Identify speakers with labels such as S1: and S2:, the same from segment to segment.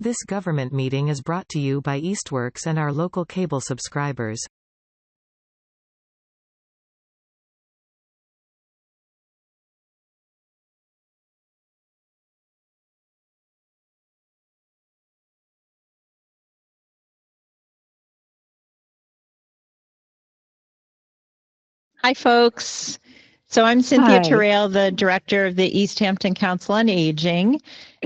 S1: This government meeting is brought to you by Eastworks and our local cable subscribers.
S2: Hi, folks. So I'm Cynthia Terrell, the director of the Easthampton Council on Aging.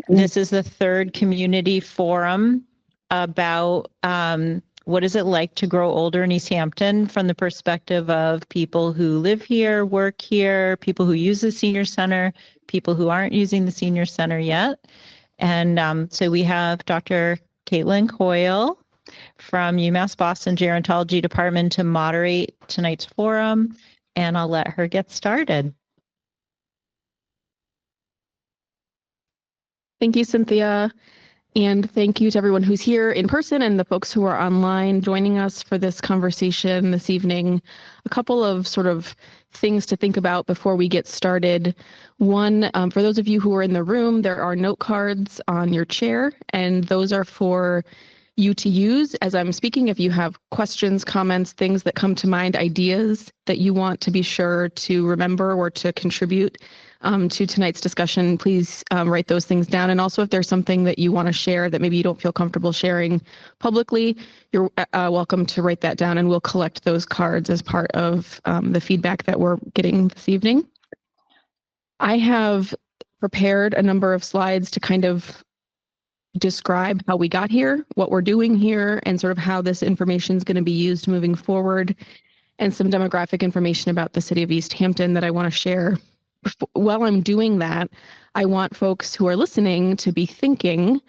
S2: This is the third community forum about what is it like to grow older in Easthampton from the perspective of people who live here, work here, people who use the senior center, people who aren't using the senior center yet. And so we have Dr. Caitlin Coyle from UMass Boston Gerontology Department to moderate tonight's forum, and I'll let her get started.
S3: Thank you, Cynthia, and thank you to everyone who's here in person and the folks who are online joining us for this conversation this evening. A couple of sort of things to think about before we get started. One, for those of you who are in the room, there are note cards on your chair, and those are for you to use as I'm speaking. If you have questions, comments, things that come to mind, ideas that you want to be sure to remember or to contribute to tonight's discussion, please write those things down. And also, if there's something that you want to share that maybe you don't feel comfortable sharing publicly, you're welcome to write that down, and we'll collect those cards as part of the feedback that we're getting this evening. I have prepared a number of slides to kind of describe how we got here, what we're doing here, and sort of how this information is going to be used moving forward, and some demographic information about the city of Easthampton that I want to share. While I'm doing that, I want folks who are listening to be thinking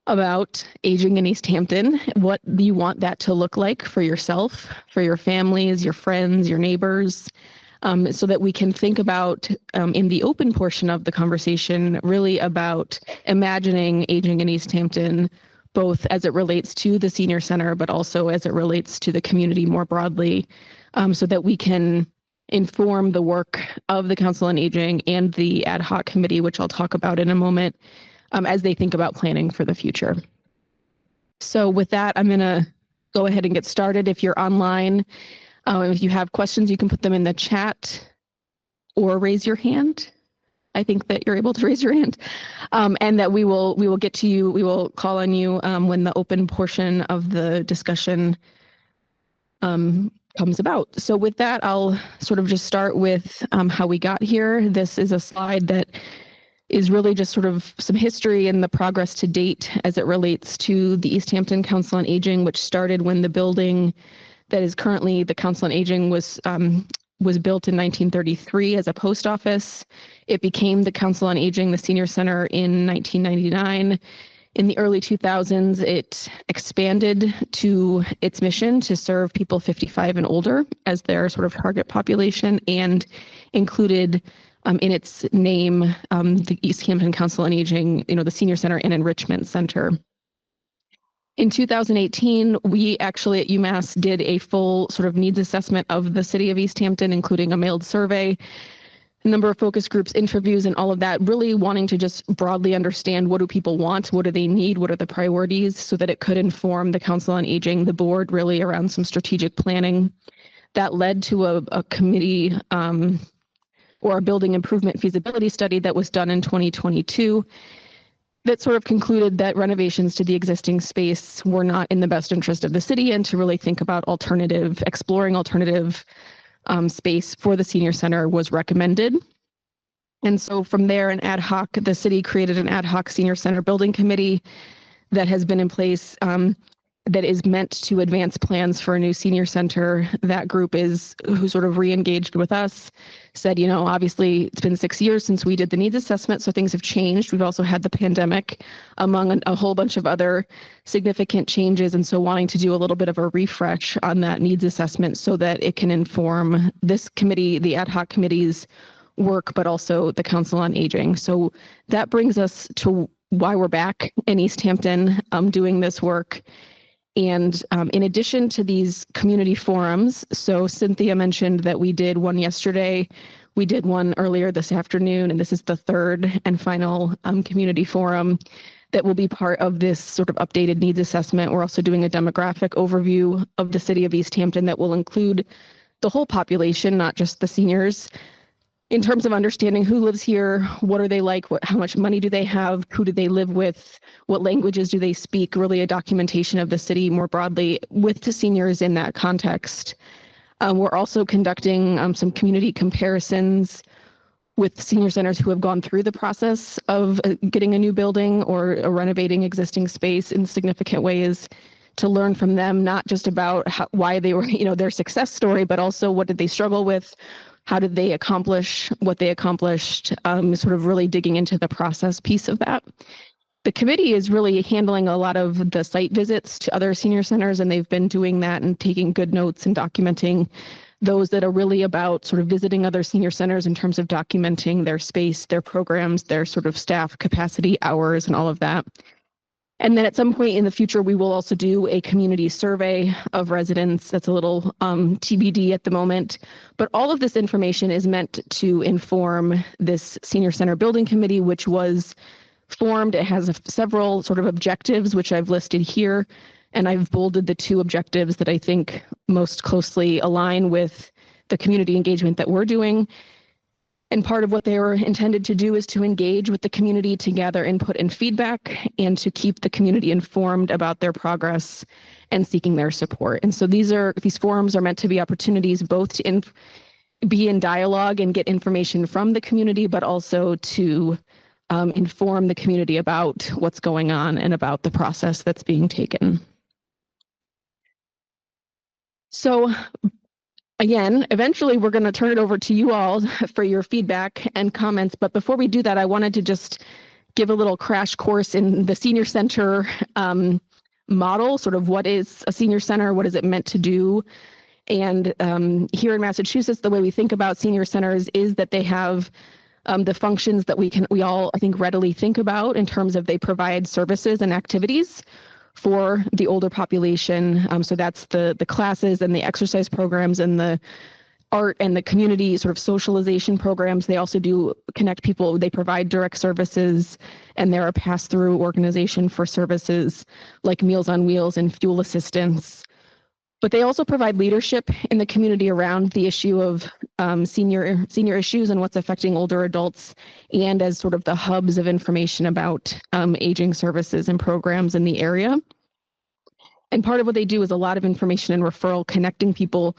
S3: about aging in Easthampton. What do you want that to look like for yourself, for your families, your friends, your neighbors, so that we can think about, in the open portion of the conversation, really about imagining aging in Easthampton, both as it relates to the senior center, but also as it relates to the community more broadly, so that we can inform the work of the Council on Aging and the ad hoc committee, which I'll talk about in a moment, as they think about planning for the future. So with that, I'm going to go ahead and get started. If you're online, if you have questions, you can put them in the chat or raise your hand. I think that you're able to raise your hand, and that we will get to you. We will call on you when the open portion of the discussion comes about. So with that, I'll sort of just start with how we got here. This is a slide that is really just sort of some history and the progress to date as it relates to the Easthampton Council on Aging, which started when the building that is currently the Council on Aging was built in 1933 as a post office. It became the Council on Aging, the Senior Center, in 1999. In the early 2000s, it expanded to its mission to serve people 55 and older as their sort of target population, and included in its name the Easthampton Council on Aging, the Senior Center and Enrichment Center. In 2018, we actually at UMass did a full sort of needs assessment of the city of Easthampton, including a mailed survey, a number of focus groups, interviews, and all of that, really wanting to just broadly understand what do people want, what do they need, what are the priorities, so that it could inform the Council on Aging, the board, really around some strategic planning. That led to a committee or a building improvement feasibility study that was done in 2022 that sort of concluded that renovations to the existing space were not in the best interest of the city, and to really think about exploring alternative space for the senior center was recommended. And so from there, the city created an ad hoc senior center building committee that has been in place, that is meant to advance plans for a new senior center. That group who sort of re-engaged with us, said, obviously it's been 6 years since we did the needs assessment, so things have changed. We've also had the pandemic, among a whole bunch of other significant changes, and so wanting to do a little bit of a refresh on that needs assessment so that it can inform this committee, the ad hoc committee's work, but also the Council on Aging. So that brings us to why we're back in Easthampton doing this work. And in addition to these community forums, so Cynthia mentioned that we did one yesterday, we did one earlier this afternoon, and this is the third and final community forum that will be part of this sort of updated needs assessment. We're also doing a demographic overview of the city of Easthampton that will include the whole population, not just the seniors, in terms of understanding who lives here, what are they like, how much money do they have, who do they live with, what languages do they speak, really a documentation of the city more broadly with the seniors in that context. We're also conducting some community comparisons with senior centers who have gone through the process of getting a new building or renovating existing space in significant ways, to learn from them, not just about why they were, their success story, but also what did they struggle with, how did they accomplish what they accomplished, sort of really digging into the process piece of that. The committee is really handling a lot of the site visits to other senior centers, and they've been doing that and taking good notes and documenting those that are really about sort of visiting other senior centers in terms of documenting their space, their programs, their sort of staff capacity, hours, and all of that. And then at some point in the future, we will also do a community survey of residents. That's a little TBD at the moment. But all of this information is meant to inform this senior center building committee, which was formed. It has several sort of objectives, which I've listed here. And I've bolded the 2 objectives that I think most closely align with the community engagement that we're doing. And part of what they were intended to do is to engage with the community, to gather input and feedback, and to keep the community informed about their progress and seeking their support. And so these forums are meant to be opportunities both to be in dialogue and get information from the community, but also to inform the community about what's going on and about the process that's being taken. So again, eventually we're going to turn it over to you all for your feedback and comments. But before we do that, I wanted to just give a little crash course in the senior center model, sort of what is a senior center, what is it meant to do? And here in Massachusetts, the way we think about senior centers is that they have the functions that we all, I think, readily think about in terms of they provide services and activities for the older population. So that's the classes and the exercise programs and the art and the community sort of socialization programs. They also do connect people. They provide direct services, and they're a pass-through organization for services like Meals on Wheels and fuel assistance. But they also provide leadership in the community around the issue of senior issues and what's affecting older adults, and as sort of the hubs of information about aging services and programs in the area. And part of what they do is a lot of information and referral, connecting people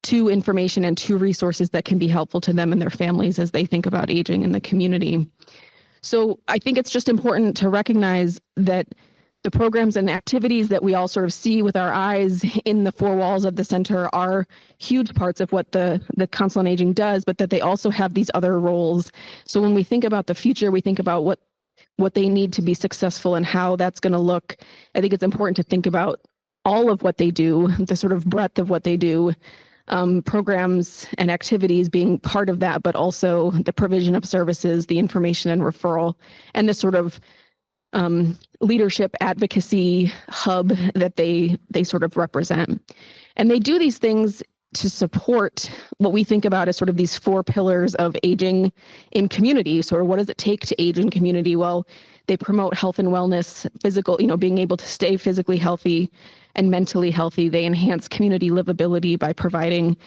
S3: to information and to resources that can be helpful to them and their families as they think about aging in the community. So I think it's just important to recognize that the programs and activities that we all sort of see with our eyes in the 4 walls of the center are huge parts of what the Council on Aging does, but that they also have these other roles. So when we think about the future, we think about what they need to be successful and how that's going to look. I think it's important to think about all of what they do, the sort of breadth of what they do, programs and activities being part of that, but also the provision of services, the information and referral, and the sort of leadership advocacy hub that they sort of represent. And they do these things to support what we think about as sort of these 4 pillars of aging in community. So what does it take to age in community? Well, they promote health and wellness, physical, being able to stay physically healthy and mentally healthy. They enhance community livability by providing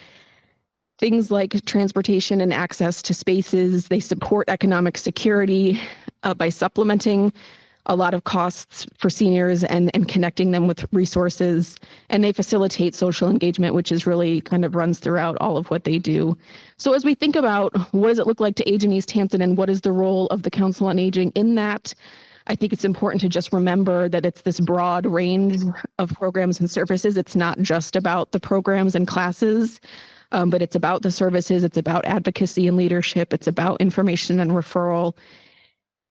S3: things like transportation and access to spaces. They support economic security by supplementing a lot of costs for seniors and connecting them with resources. And they facilitate social engagement, which is really kind of runs throughout all of what they do. So as we think about what does it look like to age in Easthampton and what is the role of the Council on Aging in that, I think it's important to just remember that it's this broad range of programs and services. It's not just about the programs and classes, but it's about the services. It's about advocacy and leadership. It's about information and referral.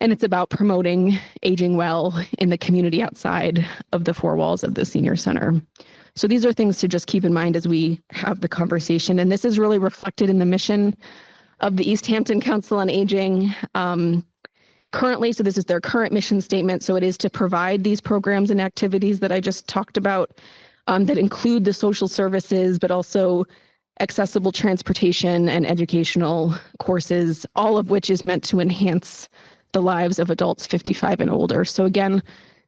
S3: And it's about promoting aging well in the community outside of the 4 walls of the senior center. So these are things to just keep in mind as we have the conversation. And this is really reflected in the mission of the Easthampton Council on Aging currently. So this is their current mission statement. So it is to provide these programs and activities that I just talked about that include the social services, but also accessible transportation and educational courses, all of which is meant to enhance the lives of adults 55 and older. So again,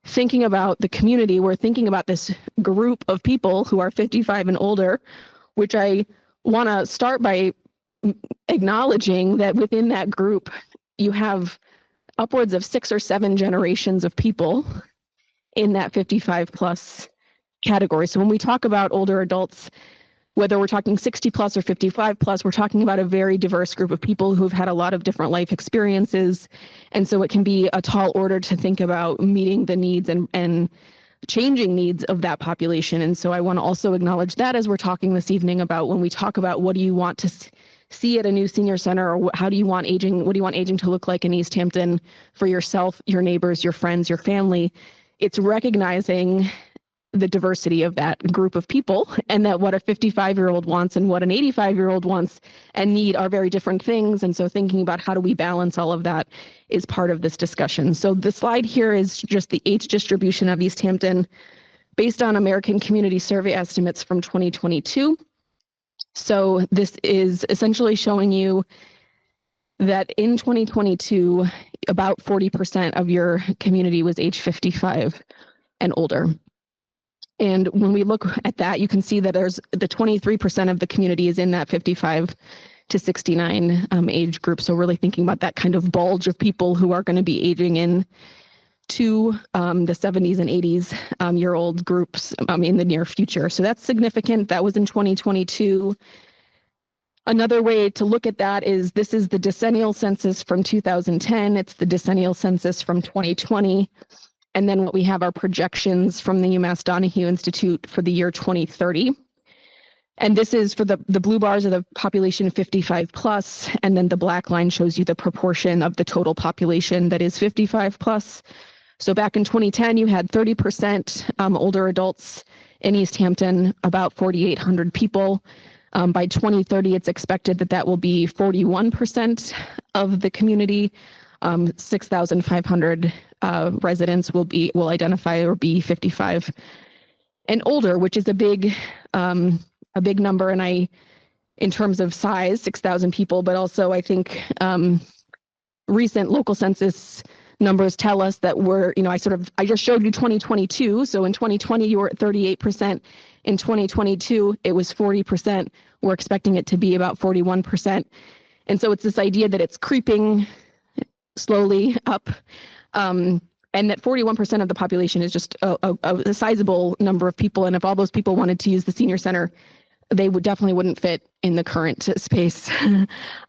S3: thinking about the community, we're thinking about this group of people who are 55 and older, which I want to start by acknowledging that within that group, you have upwards of 6 or 7 generations of people in that 55 plus category. So when we talk about older adults, whether we're talking 60 plus or 55 plus, we're talking about a very diverse group of people who've had a lot of different life experiences. And so it can be a tall order to think about meeting the needs and changing needs of that population. And so I want to also acknowledge that as we're talking this evening about when we talk about what do you want to see at a new senior center, or how do you want aging, what do you want aging to look like in Easthampton for yourself, your neighbors, your friends, your family. It's recognizing the diversity of that group of people, and that what a 55-year-old wants and what an 85-year-old wants and need are very different things. And so thinking about how do we balance all of that is part of this discussion. So the slide here is just the age distribution of Easthampton based on American Community Survey estimates from 2022. So this is essentially showing you that in 2022, about 40% of your community was age 55 and older. And when we look at that, you can see that there's the 23% of the community is in that 55 to 69 age group. So really thinking about that kind of bulge of people who are going to be aging in to the 70s and 80s year old groups in the near future. So that's significant. That was in 2022. Another way to look at that is this is the decennial census from 2010. It's the decennial census from 2020. And then what we have are projections from the UMass Donahue Institute for the year 2030. And this is for the blue bars of the population 55 plus, and then the black line shows you the proportion of the total population that is 55 plus. So back in 2010, you had 30% older adults in Easthampton, about 4,800 people. By 2030, it's expected that that will be 41% of the community. 6,500 residents will identify or be 55 and older, which is a big number. And in terms of size, 6,000 people, but also I think recent local census numbers tell us that I just showed you 2022. So in 2020, you were at 38%. In 2022, it was 40%. We're expecting it to be about 41%. And so it's this idea that it's creeping slowly up, and that 41% of the population is just a sizable number of people. And if all those people wanted to use the senior center, they definitely wouldn't fit in the current space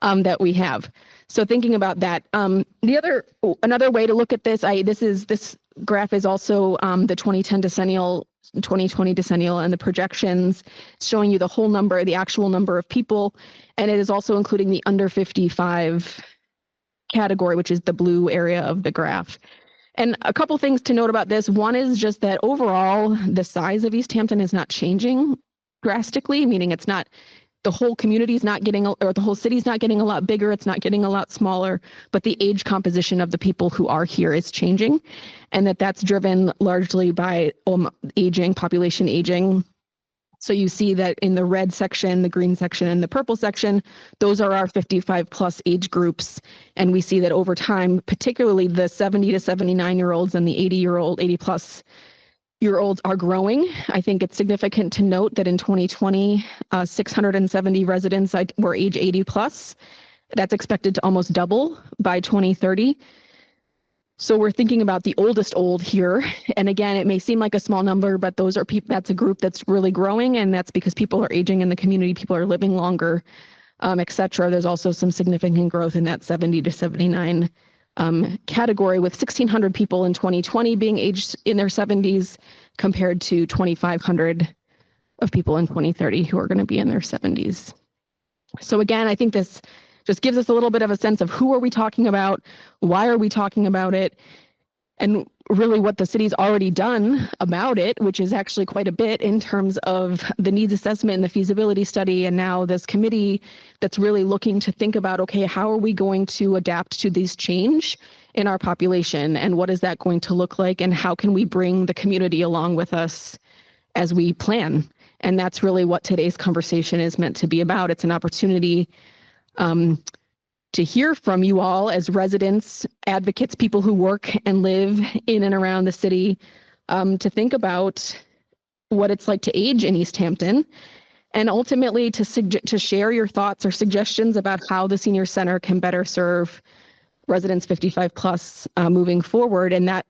S3: that we have. So thinking about that, another way to look at this, this graph is also the 2010 decennial, 2020 decennial, and the projections showing you the whole number, the actual number of people, and it is also including the under 55 category, which is the blue area of the graph. And a couple things to note about this. One is just that overall, the size of Easthampton is not changing drastically, meaning it's not, the whole community is not getting, or the whole city is not getting a lot bigger, it's not getting a lot smaller, but the age composition of the people who are here is changing, and that's driven largely by population aging. So you see that in the red section, the green section, and the purple section, those are our 55 plus age groups. And we see that over time, particularly the 70 to 79-year-olds and the 80 plus year olds are growing. I think it's significant to note that in 2020, 670 residents were age 80 plus. That's expected to almost double by 2030. So we're thinking about the oldest old here. And again, it may seem like a small number, but those are people, that's a group that's really growing, and that's because people are aging in the community, people are living longer, et cetera. There's also some significant growth in that 70 to 79 category, with 1,600 people in 2020 being aged in their 70s compared to 2,500 of people in 2030 who are going to be in their 70s. So again, I think this just gives us a little bit of a sense of who are we talking about, why are we talking about it, and really what the city's already done about it, which is actually quite a bit in terms of the needs assessment and the feasibility study, and now this committee that's really looking to think about, okay, how are we going to adapt to this change in our population, and what is that going to look like, and how can we bring the community along with us as we plan? And that's really what today's conversation is meant to be about. It's an opportunity to hear from you all as residents, advocates, people who work and live in and around the city, to think about what it's like to age in Easthampton, and ultimately to share your thoughts or suggestions about how the senior center can better serve residents 55 plus moving forward. And that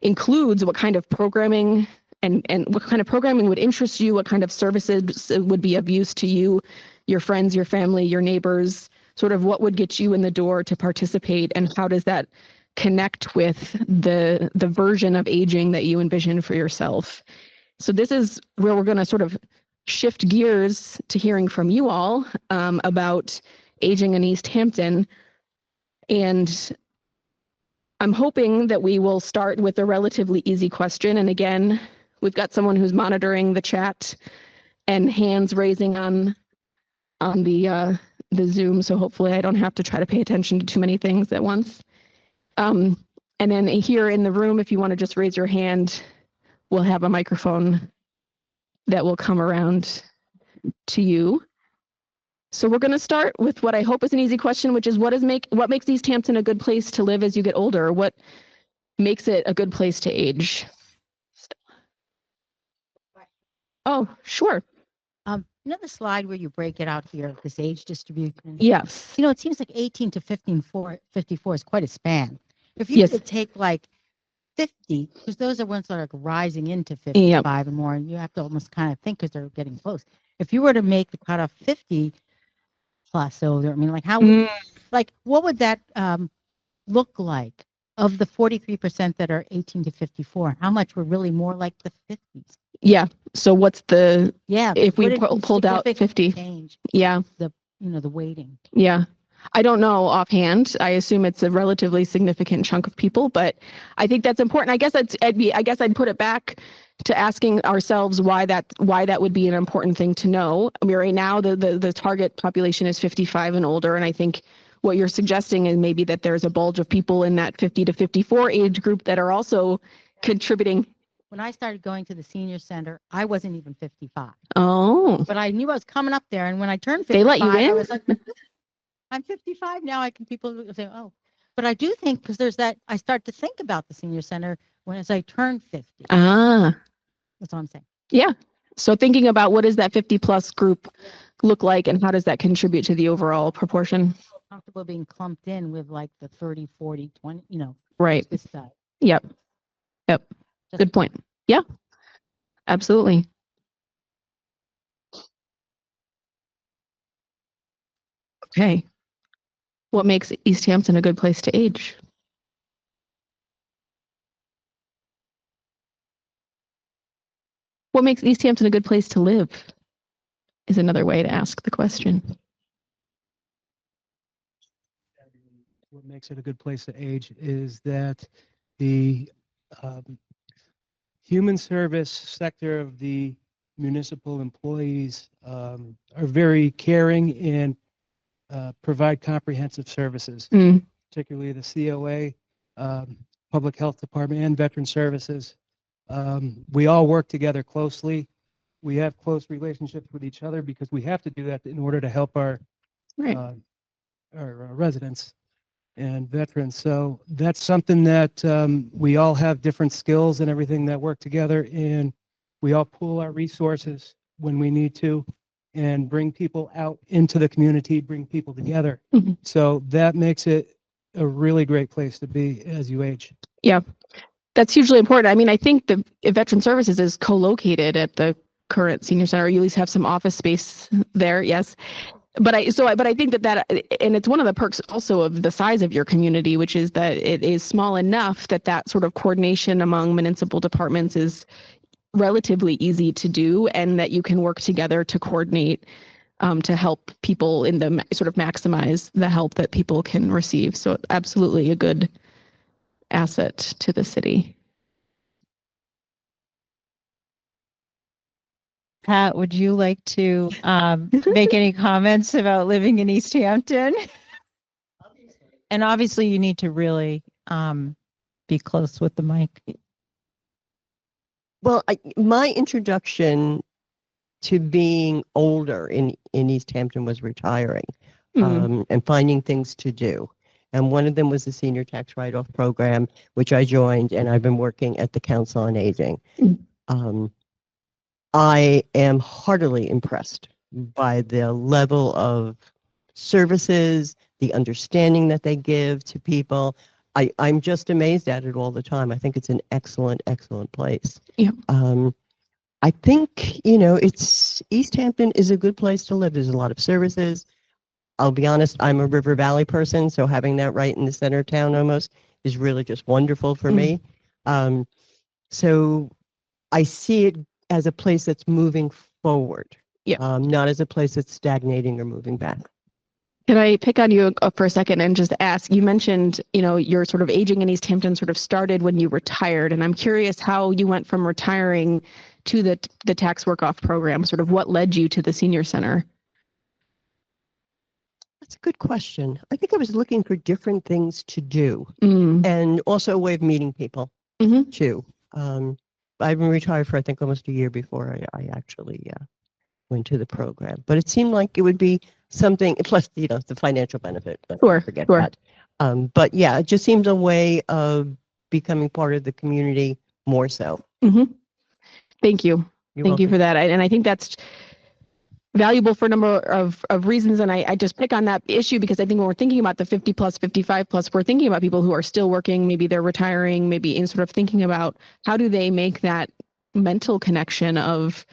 S3: includes what kind of programming and what kind of programming would interest you, what kind of services would be of use to you, your friends, your family, your neighbors, sort of what would get you in the door to participate, and how does that connect with the version of aging that you envision for yourself. So this is where we're going to sort of shift gears to hearing from you all about aging in Easthampton. And I'm hoping that we will start with a relatively easy question. And again, we've got someone who's monitoring the chat and hands raising on the Zoom. So hopefully I don't have to try to pay attention to too many things at once. And then here in the room, if you want to just raise your hand, we'll have a microphone that will come around to you. So we're going to start with what I hope is an easy question, which is what makes Easthampton a good place to live as you get older? What makes it a good place to age? Oh, sure.
S4: You know the slide where you break it out here, this age distribution?
S3: Yes.
S4: You know, it seems like 18 to 54 is quite a span. If you could take like 50, because those are ones that are rising into 55 and more, and you have to almost kind of think because they're getting close. If you were to make the cutoff 50 plus older, I mean, like how would, like what would that look like of the 43% that are 18 to 54? How much were really more like the 50s?
S3: Yeah. So what's the, if we pulled out 50?
S4: Change
S3: the
S4: weighting.
S3: Yeah. I don't know offhand. I assume it's a relatively significant chunk of people, but I think that's important. I guess I'd put it back to asking ourselves why that would be an important thing to know. I mean, right now the target population is 55 and older, and I think what you're suggesting is maybe that there's a bulge of people in that 50 to 54 age group that are also contributing.
S4: When I started going to the senior center, I wasn't even 55.
S3: Oh.
S4: But I knew I was coming up there, and when I turned 55,
S3: they let you in?
S4: I was like, I'm 55 now. People say, oh. But I do think, because there's that, I start to think about the senior center as I turn 50.
S3: Ah.
S4: That's all I'm saying.
S3: Yeah. So thinking about what does that 50 plus group look like, and how does that contribute to the overall proportion?
S4: Comfortable being clumped in with like the 30, 40, 20,
S3: Right.
S4: This side.
S3: Yep. Good point. Yeah, absolutely. Okay. What makes Easthampton a good place to age? What makes Easthampton a good place to live is another way to ask the question.
S5: What makes it a good place to age is that the human service sector of the municipal employees are very caring and provide comprehensive services, particularly the COA, Public Health Department, and Veteran Services. We all work together closely. We have close relationships with each other because we have to do that in order to help our residents and veterans. So that's something that we all have different skills and everything that work together, and we all pool our resources when we need to and bring people out into the community, bring people together. So that makes it a really great place to be as you age. Yeah, that's hugely important. I mean, I think the Veteran Services is co-located at the current senior center. You at least have some office space there. Yes. But I think that and it's one of the perks also of the size of your community, which is that it is small enough that sort of coordination among municipal departments is relatively easy to do, and that you can work together to coordinate to help people in the sort of maximize the help that people can receive. So absolutely a good asset to the city.
S2: Pat, would you like to make any comments about living in Easthampton? And obviously you need to really be close with the mic.
S6: Well, my introduction to being older in Easthampton was retiring. and finding things to do. And one of them was the senior tax write-off program, which I joined, and I've been working at the Council on Aging. I am heartily impressed by the level of services, the understanding that they give to people. I'm just amazed at it all the time. I think it's an excellent, excellent place.
S3: Yeah.
S6: I think, it's Easthampton is a good place to live. There's a lot of services. I'll be honest, I'm a River Valley person, so having that right in the center of town almost is really just wonderful for me. So I see it as a place that's moving forward, not as a place that's stagnating or moving back.
S3: Can I pick on you for a second and just ask, you mentioned, your sort of aging in Easthampton sort of started when you retired, and I'm curious how you went from retiring to the tax work-off program, sort of what led you to the senior center?
S6: That's a good question. I think I was looking for different things to do and also a way of meeting people too. I've been retired for I think almost a year before I actually went to the program, but it seemed like it would be something, plus the financial benefit. Forget that. But yeah, it just seems a way of becoming part of the community more so.
S3: Thank you. Thank you for that. And I think that's valuable for a number of reasons. And I just pick on that issue because I think when we're thinking about the 50 plus, 55 plus, we're thinking about people who are still working, maybe they're retiring, maybe in sort of thinking about how do they make that mental connection of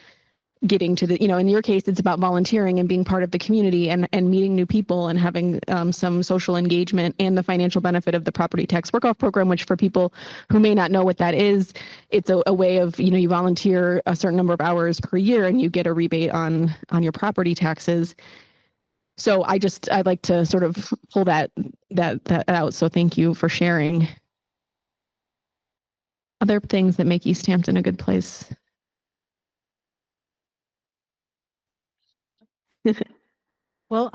S3: getting to the, in your case, it's about volunteering and being part of the community and meeting new people and having some social engagement and the financial benefit of the property tax work-off program, which for people who may not know what that is, it's a way of, you volunteer a certain number of hours per year and you get a rebate on your property taxes. So I'd like to sort of pull that out. So thank you for sharing. Other things that make Easthampton a good place.
S4: Well,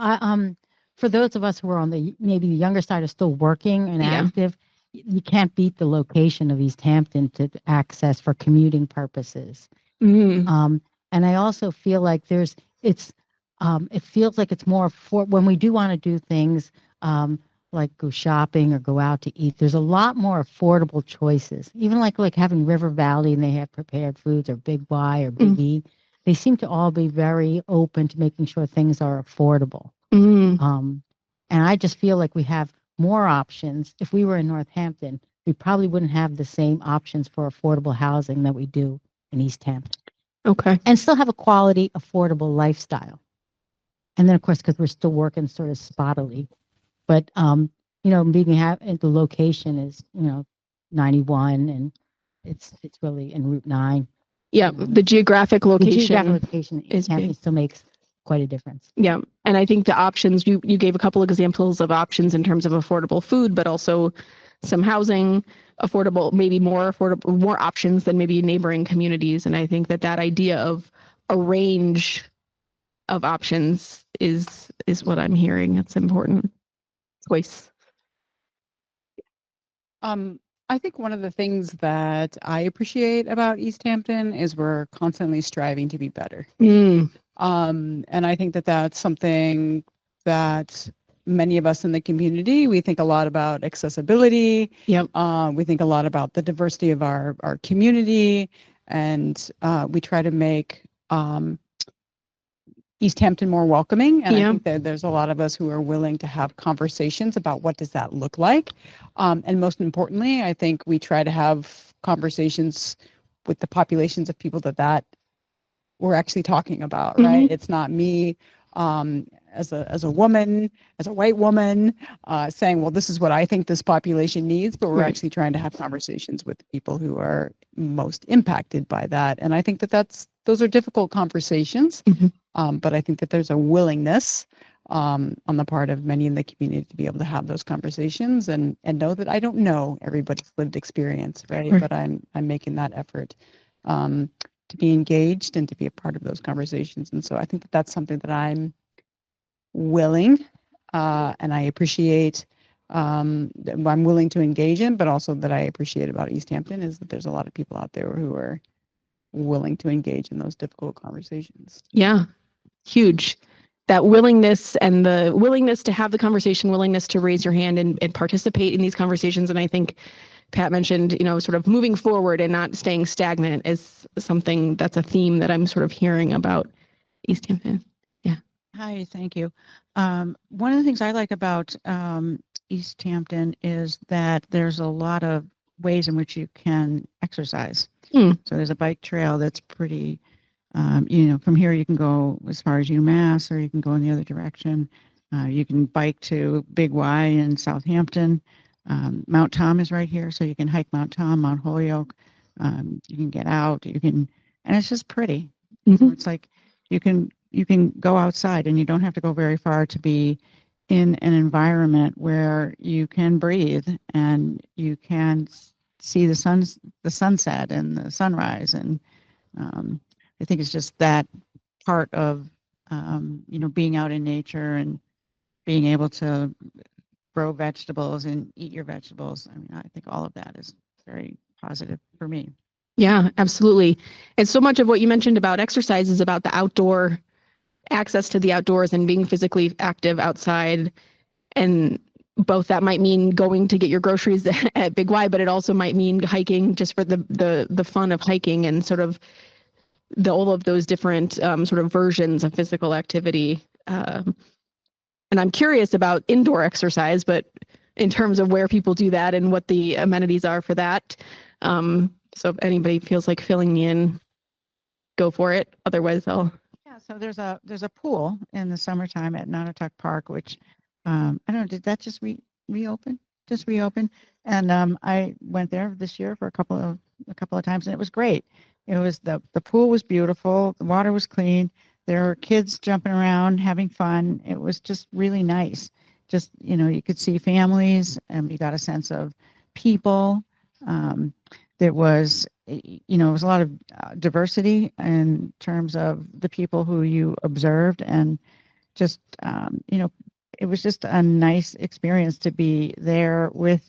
S4: for those of us who are on maybe the younger side are still working and active, you can't beat the location of Easthampton to access for commuting purposes. And I also feel like it feels like it's more for when we do want to do things like go shopping or go out to eat. There's a lot more affordable choices. Even like having River Valley and they have prepared foods or Big Y or Big E. They seem to all be very open to making sure things are affordable. And I just feel like we have more options. If we were in Northampton, we probably wouldn't have the same options for affordable housing that we do in Easthampton. Okay. And still have a quality, affordable lifestyle. And then, of course, because we're still working sort of spottily. But, the location is, 91 and it's really in Route 9. Yeah, the geographic location still makes quite a difference. Yeah, and I think the options, you gave a couple of examples of options in terms of affordable food, but also some housing, affordable, maybe more affordable, more options than maybe neighboring communities. And I think that idea of a range of options is what I'm hearing. It's important. Choice.
S7: I think one of the things that I appreciate about Easthampton is we're constantly striving to be better. And I think that that's something that many of us in the community, we think a lot about accessibility. We think a lot about the diversity of our community, and we try to make Easthampton more welcoming. And I think that there's a lot of us who are willing to have conversations about what does that look like. And most importantly, I think we try to have conversations with the populations of people that we're actually talking about, right? It's not me as a woman, as a white woman, saying, well, this is what I think this population needs, but we're actually trying to have conversations with the people who are most impacted by that. And I think that those are difficult conversations, but I think that there's a willingness on the part of many in the community to be able to have those conversations and know that I don't know everybody's lived experience, right? But I'm making that effort to be engaged and to be a part of those conversations. And so I think that that's something that I'm willing and I appreciate, I'm willing to engage in, but also that I appreciate about Easthampton is that there's a lot of people out there who are willing to engage in those difficult conversations. Yeah, huge.
S3: that willingness and the willingness to have the conversation, willingness to raise your hand and participate in these conversations. And I think Pat mentioned, sort of moving forward and not staying stagnant is something that's a theme that I'm sort of hearing about Easthampton. Yeah.
S7: Hi, thank you. One of the things I like about Easthampton is that there's a lot of ways in which you can exercise. So there's a bike trail that's pretty, from here you can go as far as UMass, or you can go in the other direction. You can bike to Big Y in Southampton. Mount Tom is right here, so you can hike Mount Tom, Mount Holyoke. You can get out. And it's just pretty. So it's like you can go outside, and you don't have to go very far to be in an environment where you can breathe and you can see the sunset and the sunrise. And I think it's just that part of being out in nature and being able to grow vegetables and eat your vegetables. I mean, I think all of that is very positive for me.
S3: Yeah, absolutely. And so much of what you mentioned about exercise is about the outdoor access to the outdoors and being physically active outside. And both that might mean going to get your groceries at Big Y, but it also might mean hiking just for the fun of hiking and sort of all of those different sort of versions of physical activity. And I'm curious about indoor exercise, but in terms of where people do that and what the amenities are for that. So if anybody feels like filling me in, go for it. Otherwise, I'll.
S7: Yeah, so there's a pool in the summertime at Nonotuck Park, which I don't know, did that just reopen? Just reopen, and I went there this year for a couple of times, and it was great. It was the pool was beautiful, the water was clean, there were kids jumping around having fun. It was just really nice. Just you could see families, and you got a sense of people. There was it was a lot of diversity in terms of the people who you observed, and just it was just a nice experience to be there with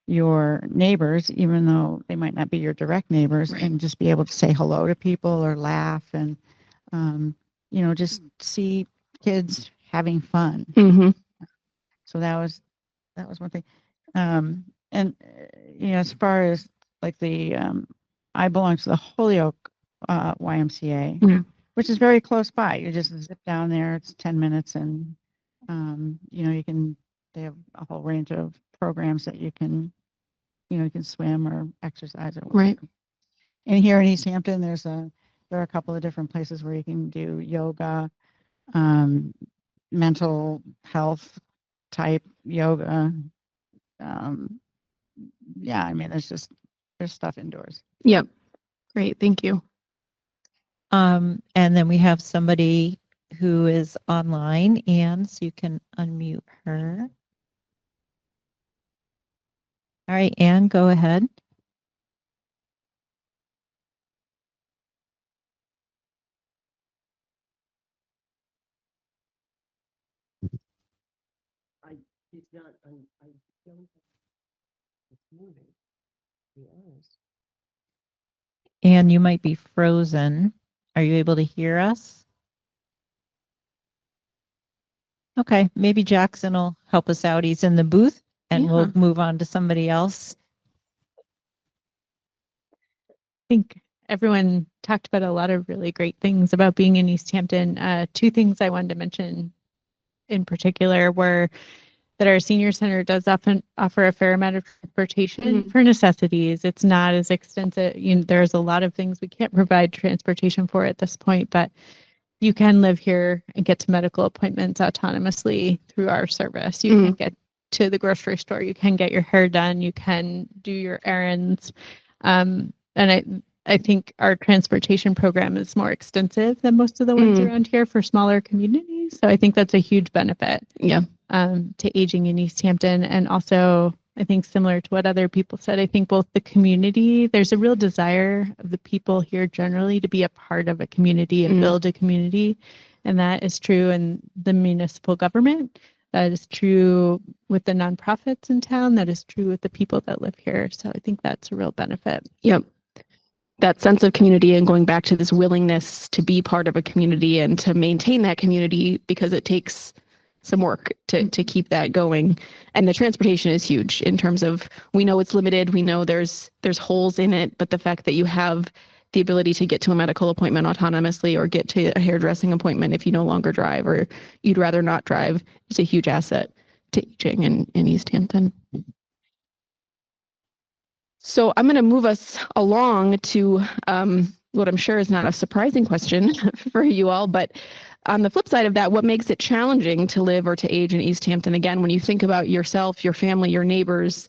S7: your neighbors, even though they might not be your direct neighbors, right, and just be able to say hello to people or laugh and just see kids having fun. So that was one thing. And as far as like the I belong to the Holyoke YMCA, which is very close by. You just zip down there. It's 10 minutes, and they have a whole range of programs that you can swim or exercise or whatever. Right. And here in Easthampton, there are a couple of different places where you can do yoga, mental health type yoga. Yeah, I mean, there's stuff indoors.
S3: Yep. Great. Thank you.
S2: And then we have somebody who is online, Anne, so you can unmute her. All right, Anne, go ahead.
S6: It's not, I don't, it's moving, to be honest.
S2: Anne, you might be frozen. Are you able to hear us? Okay, maybe Jackson will help us out. He's in the booth, and we'll move on to somebody else.
S8: I think everyone talked about a lot of really great things about being in Easthampton. Two things I wanted to mention in particular were that our senior center does often offer a fair amount of transportation for necessities. It's not as extensive. There's a lot of things we can't provide transportation for at this point, but you can live here and get to medical appointments autonomously through our service. You can get to the grocery store. You can get your hair done. You can do your errands. And I think our transportation program is more extensive than most of the ones around here for smaller communities. So I think that's a huge benefit. Yeah. To aging in Easthampton. And also, I think similar to what other people said, I think both the community, there's a real desire of the people here generally to be a part of a community and build a community. And that is true in the municipal government. That is true with the nonprofits in town. That is true with the people that live here. So I think that's a real benefit.
S3: Yep. that sense of community and going back to this willingness to be part of a community and to maintain that community, because it takes some work to keep that going. And the transportation is huge in terms of, we know it's limited, we know there's holes in it, but the fact that you have the ability to get to a medical appointment autonomously or get to a hairdressing appointment if you no longer drive or you'd rather not drive is a huge asset to aging in Easthampton. So I'm going to move us along to what I'm sure is not a surprising question for you all, but on the flip side of that, what makes it challenging to live or to age in Easthampton? Again, when you think about yourself, your family, your neighbors,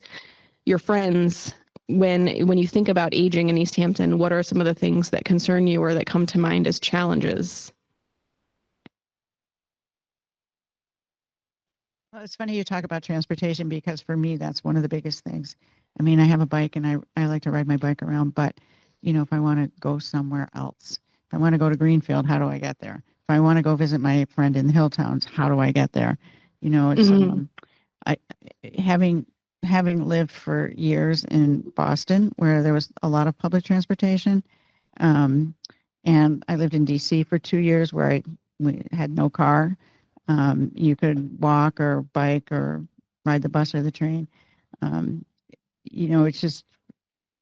S3: your friends, when you think about aging in Easthampton, what are some of the things that concern you or that come to mind as challenges?
S4: Well, it's funny you talk about transportation, because for me, that's one of the biggest things. I mean, I have a bike and I like to ride my bike around, but if I want to go somewhere else, if I want to go to Greenfield, how do I get there? If I want to go visit my friend in the Hilltowns, how do I get there? It's having lived for years in Boston where there was a lot of public transportation, and I lived in DC for 2 years where we had no car. You could walk or bike or ride the bus or the train. It's just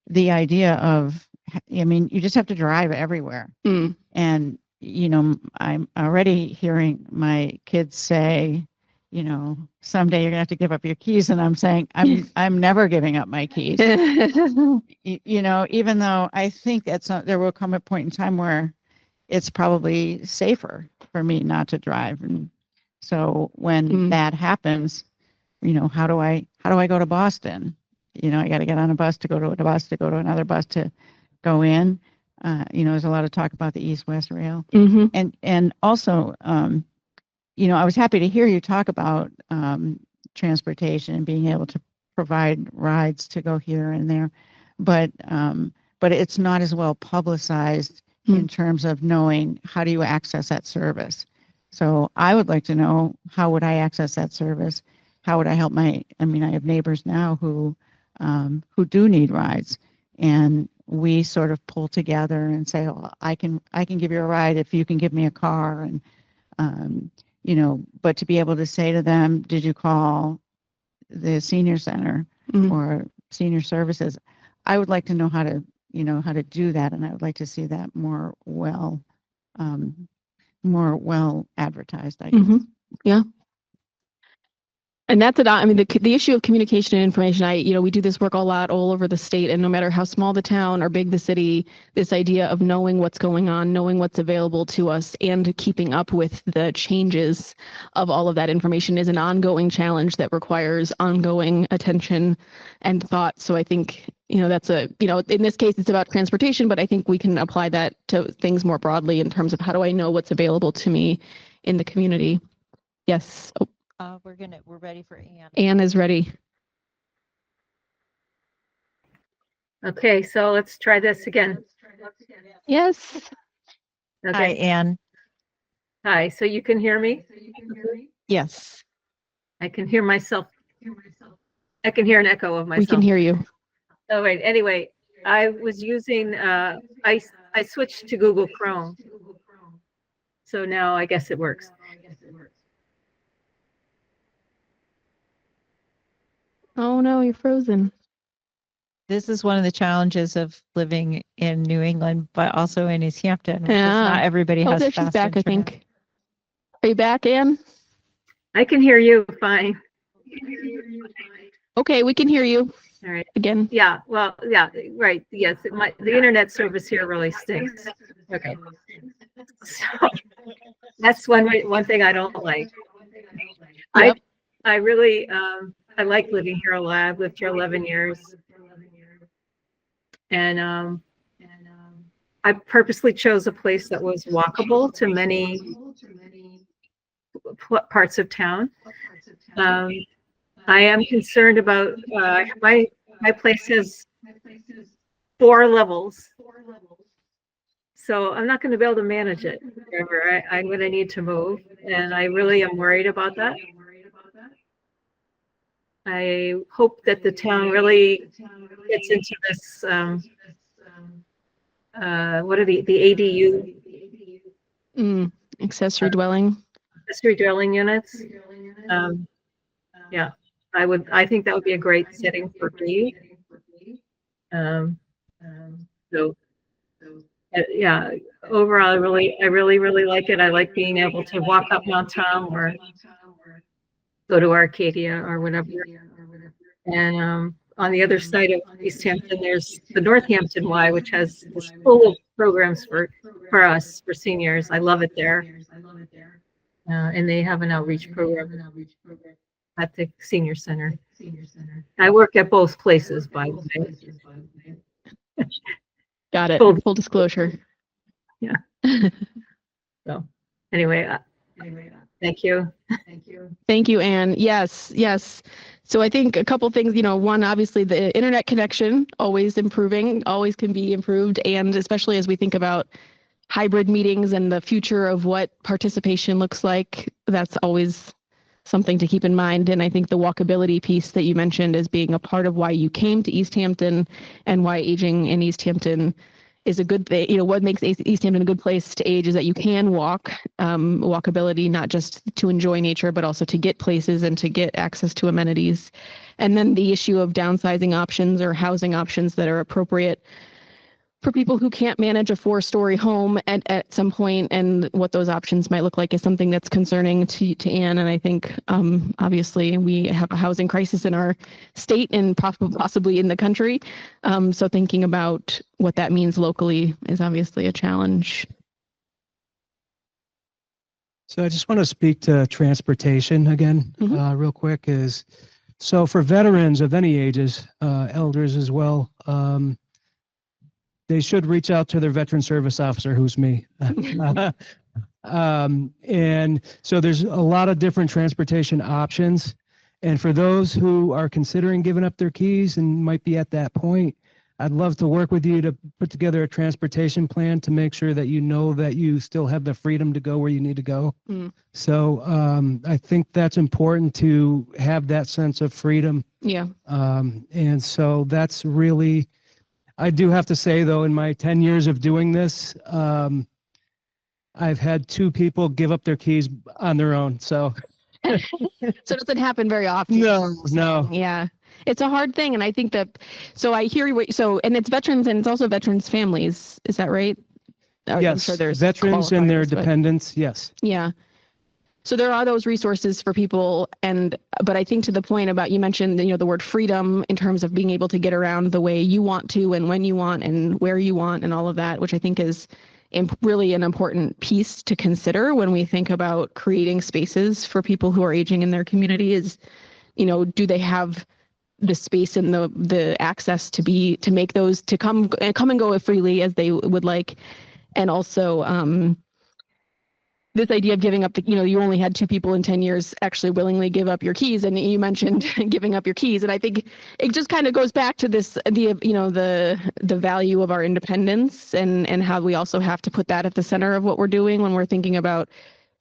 S4: the idea of, you just have to drive everywhere. And, I'm already hearing my kids say, someday you're gonna have to give up your keys. And I'm saying, I'm never giving up my keys. Even though I think there will come a point in time where it's probably safer for me not to drive. And so when that happens, how do I go to Boston? I got to get on a bus to go to a bus to go to another bus to go in. There's a lot of talk about the East-West Rail. And also, I was happy to hear you talk about transportation and being able to provide rides to go here and there, but it's not as well publicized in terms of knowing how do you access that service. So I would like to know, how would I access that service? How would I help I have neighbors now who do need rides, and we sort of pull together and say, oh, I can give you a ride if you can give me a car. And but to be able to say to them, did you call the senior center or senior services? I would like to know how to do that, and I would like to see that more well advertised, I guess.
S3: Yeah. And that's it. The issue of communication and information, we do this work a lot all over the state, and no matter how small the town or big the city, this idea of knowing what's going on, knowing what's available to us, and keeping up with the changes of all of that information is an ongoing challenge that requires ongoing attention and thought. So I think, that's in this case, it's about transportation, but I think we can apply that to things more broadly in terms of how do I know what's available to me in the community. Yes. Oh.
S2: We're ready for Anne.
S3: Anne is ready.
S9: Okay, so let's try this again.
S3: Yes.
S9: Okay.
S2: Hi, Anne.
S9: Hi, so you can hear me?
S2: Yes.
S9: I can hear myself. I can hear an echo of myself.
S3: We can hear you.
S9: Oh, wait. Anyway, I was using, I switched to Google Chrome. So now I guess it works.
S3: Oh no, you're frozen.
S2: This is one of the challenges of living in New England, but also in Easthampton. Yeah. Not everybody has
S3: fast she's back, internet. I think. Are you back, Anne?
S9: I can hear you fine.
S3: Okay, we can hear you.
S9: All right.
S3: Again.
S9: Yeah, well, yeah, right. Yes, the internet service here really stinks. Okay. So that's one thing I don't like. Yep. I really, I like living here a lot. I've lived here 11 years. And I purposely chose a place that was walkable to many parts of town. I am concerned about, my place has 4 levels. So I'm not going to be able to manage it forever. I'm going to need to move, and I really am worried about that. I hope that the town really gets into this what are the ADU?
S3: Accessory dwelling.
S9: Accessory dwelling units. Yeah, I think that would be a great setting for me. So yeah, overall, I really like it. I like being able to walk up Mount Tom or go to Arcadia or whatever. And on the other side of Easthampton, there's the Northampton Y, which is full of programs for us, for seniors. I love it there. And they have an outreach program at the senior center. I work at both places, by the way.
S3: Got it. Full disclosure.
S9: Yeah. So anyway, thank you.
S3: Thank you, Anne. Yes. So I think a couple things, one, obviously the internet connection, always improving, always can be improved. And especially as we think about hybrid meetings and the future of what participation looks like, that's always something to keep in mind. And I think the walkability piece that you mentioned as being a part of why you came to Easthampton and why aging in Easthampton is a good thing. What makes Easthampton a good place to age is that you can walk, walkability, not just to enjoy nature, but also to get places and to get access to amenities. And then the issue of downsizing options or housing options that are appropriate for people who can't manage a 4-story home at some point, and what those options might look like is something that's concerning to Anne. And I think obviously we have a housing crisis in our state and possibly in the country. So thinking about what that means locally is obviously a challenge.
S5: So I just want to speak to transportation again, real quick. So for veterans of any ages, elders as well, they should reach out to their veteran service officer, who's me. And so there's a lot of different transportation options. And for those who are considering giving up their keys and might be at that point, I'd love to work with you to put together a transportation plan to make sure that that you still have the freedom to go where you need to go. So I think that's important, to have that sense of freedom.
S3: Yeah.
S5: And so that's really, I do have to say, though, in my 10 years of doing this, I've had 2 people give up their keys on their own. So
S3: it doesn't happen very often.
S5: No.
S3: Yeah. It's a hard thing. And I think that, so I hear you, and it's veterans and it's also veterans' families. Is that right?
S5: Yes. I'm sure there's veterans and their dependents. Yes.
S3: Yeah. So there are those resources for people, but I think to the point about, you mentioned, the word freedom in terms of being able to get around the way you want to and when you want and where you want and all of that, which I think is really an important piece to consider when we think about creating spaces for people who are aging in their community. Is, do they have the space and the access to make those, to come and go freely as they would like, and also this idea of giving up you only had 2 people in 10 years actually willingly give up your keys, and you mentioned giving up your keys, and I think it just kind of goes back to this, the value of our independence and how we also have to put that at the center of what we're doing when we're thinking about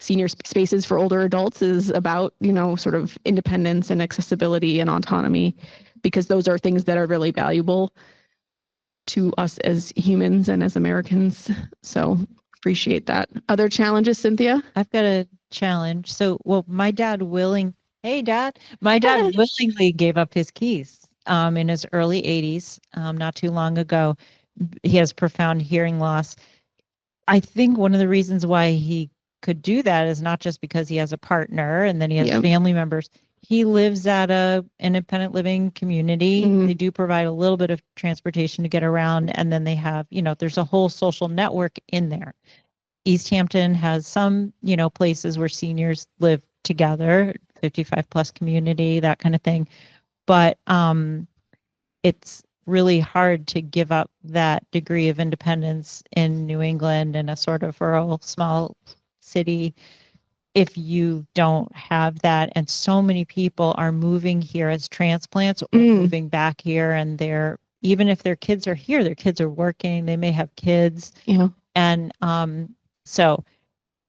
S3: senior spaces for older adults, is about, sort of independence and accessibility and autonomy, because those are things that are really valuable to us as humans and as Americans. So appreciate that. Other challenges, Cynthia?
S2: I've got a challenge. So, my dad willingly gave up his keys in his early 80s, not too long ago. He has profound hearing loss. I think one of the reasons why he could do that is not just because he has a partner and then he has family members. He lives at a independent living community. They do provide a little bit of transportation to get around, and then they have, there's a whole social network in there. Easthampton has some, places where seniors live together, 55 plus community, that kind of thing. But it's really hard to give up that degree of independence in New England, in a sort of rural, small city, if you don't have that. And so many people are moving here as transplants or moving back here, and even if their kids are here, their kids are working, they may have kids. And so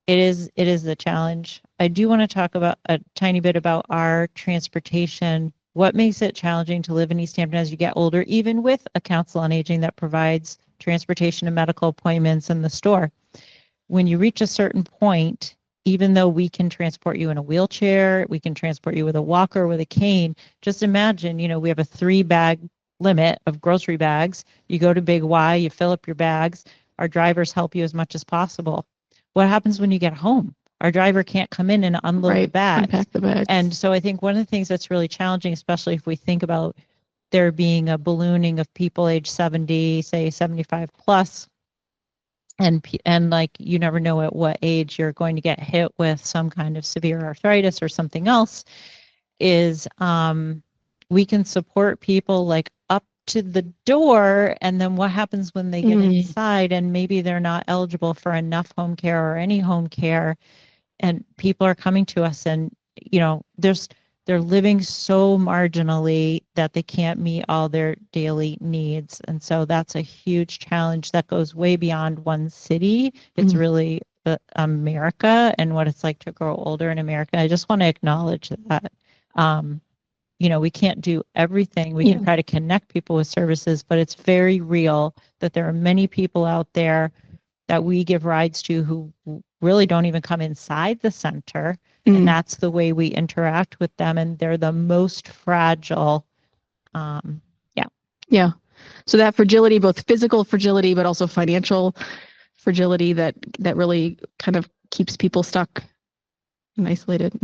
S2: it is the challenge. I do want to talk about a tiny bit about our transportation. What makes it challenging to live in Easthampton as you get older, even with a council on aging that provides transportation and medical appointments in the store. When you reach a certain point, even though we can transport you in a wheelchair, we can transport you with a walker, with a cane, just imagine, we have a 3-bag limit of grocery bags. You go to Big Y, you fill up your bags. Our drivers help you as much as possible. What happens when you get home? Our driver can't come in and unload the bags.
S3: Unpack the bags.
S2: And so I think one of the things that's really challenging, especially if we think about there being a ballooning of people age 70, say 75 plus, and like you never know at what age you're going to get hit with some kind of severe arthritis or something else, is we can support people like up to the door, and then what happens when they get inside and maybe they're not eligible for enough home care or any home care, and people are coming to us and they're living so marginally that they can't meet all their daily needs. And so that's a huge challenge that goes way beyond one city. It's really America and what it's like to grow older in America. I just want to acknowledge that, we can't do everything. We can try to connect people with services, but it's very real that there are many people out there that we give rides to who really don't even come inside the center. And that's the way we interact with them. And they're the most fragile.
S3: Yeah. So that fragility, both physical fragility, but also financial fragility that really kind of keeps people stuck and isolated.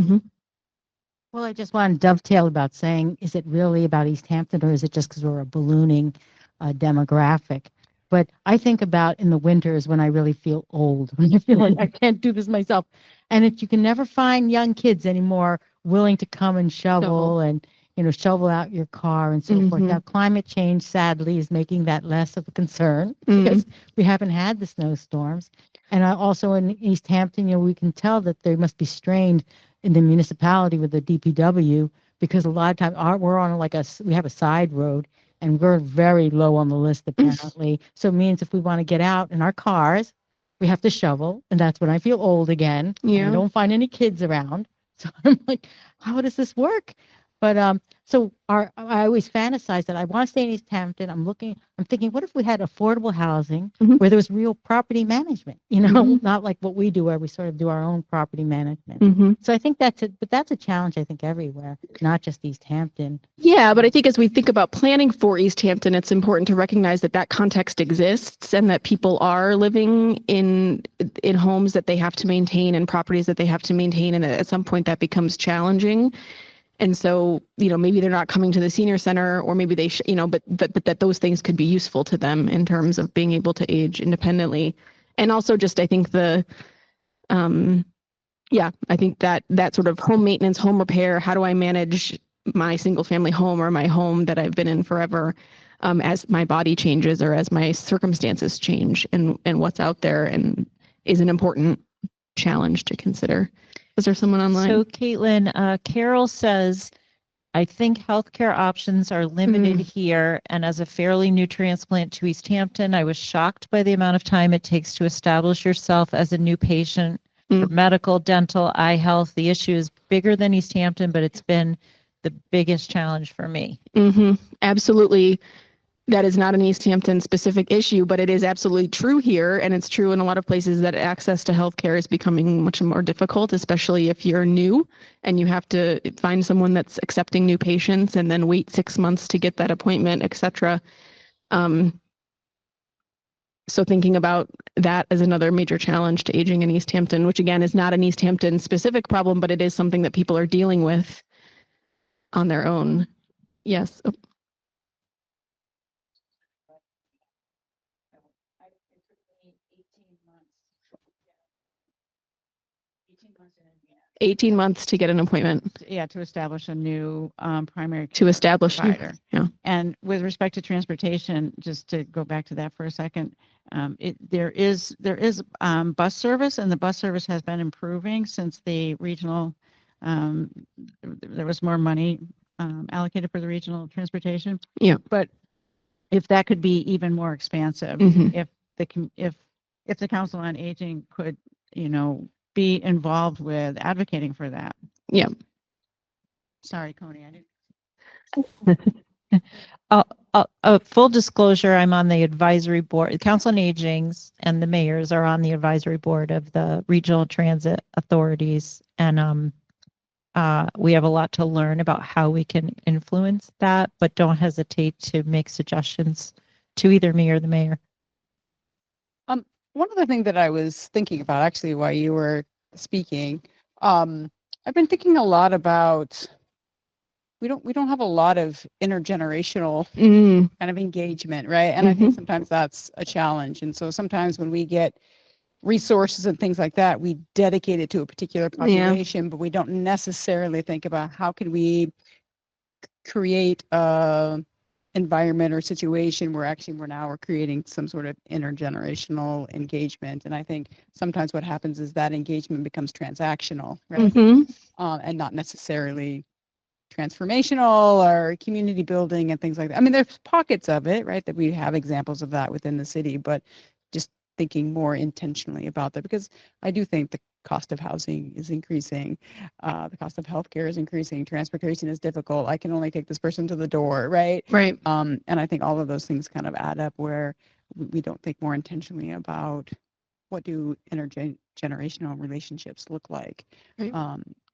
S4: Well, I just want to dovetail about saying, is it really about Easthampton, or is it just because we're a ballooning demographic? But I think about in the winters when I really feel old, when I feel like I can't do this myself. And you can never find young kids anymore willing to come and shovel and, shovel out your car and so forth. Now, climate change, sadly, is making that less of a concern because we haven't had the snowstorms. And also in Easthampton, we can tell that they must be strained in the municipality with the DPW, because a lot of times we're on we have a side road, and we're very low on the list apparently. So it means if we want to get out in our cars, we have to shovel, and that's when I feel old again. Yeah. I don't find any kids around. So I'm like, how does this work? But so I always fantasize that I want to stay in Easthampton. I'm thinking, what if we had affordable housing where there was real property management, not like what we do where we sort of do our own property management. So I think that's a challenge, I think, everywhere, not just Easthampton.
S3: Yeah, but I think as we think about planning for Easthampton, it's important to recognize that context exists and that people are living in homes that they have to maintain and properties that they have to maintain. And at some point that becomes challenging. And so, maybe they're not coming to the senior center, or maybe they, but that those things could be useful to them in terms of being able to age independently. And also just, I think I think that sort of home maintenance, home repair, how do I manage my single family home or my home that I've been in forever as my body changes or as my circumstances change, and what's out there, and is an important challenge to consider. Is there someone online?
S2: So Caitlin, Carol says, I think healthcare options are limited here, and as a fairly new transplant to Easthampton, I was shocked by the amount of time it takes to establish yourself as a new patient for medical, dental, eye health. The issue is bigger than Easthampton, but it's been the biggest challenge for me.
S3: Absolutely. That is not an Easthampton specific issue, but it is absolutely true here. And it's true in a lot of places that access to healthcare is becoming much more difficult, especially if you're new and you have to find someone that's accepting new patients and then wait 6 months to get that appointment, et cetera. So thinking about that as another major challenge to aging in Easthampton, which again is not an Easthampton specific problem, but it is something that people are dealing with on their own. Yes. 18 months to get an appointment.
S10: Yeah, to establish a new primary care
S3: To establish,
S10: provider.
S3: yeah.
S10: And with respect to transportation, just to go back to that for a second, there is bus service, and the bus service has been improving since the regional. There was more money allocated for the regional transportation.
S3: Yeah.
S10: But if that could be even more expansive, if the Council on Aging could, be involved with advocating for that.
S3: Yeah.
S10: Sorry, Coney. I didn't.
S2: Full disclosure, I'm on the advisory board. The Council on Aging's and the mayors are on the advisory board of the regional transit authorities. And we have a lot to learn about how we can influence that, but don't hesitate to make suggestions to either me or the mayor.
S7: One other thing that I was thinking about actually while you were speaking, I've been thinking a lot about we don't have a lot of intergenerational kind of engagement, right? And I think sometimes that's a challenge. And so sometimes when we get resources and things like that, we dedicate it to a particular population, but we don't necessarily think about how can we create a environment or situation where actually we're creating some sort of intergenerational engagement. And I think sometimes what happens is that engagement becomes transactional, right? And not necessarily transformational or community building and things like that. I mean, there's pockets of it, right, that we have examples of that within the city, but just thinking more intentionally about that, because I do think the cost of housing is increasing, the cost of healthcare is increasing, transportation is difficult. I can only take this person to the door, right?
S3: Right.
S7: And I think all of those things kind of add up where we don't think more intentionally about what do intergenerational relationships look like.
S3: Right.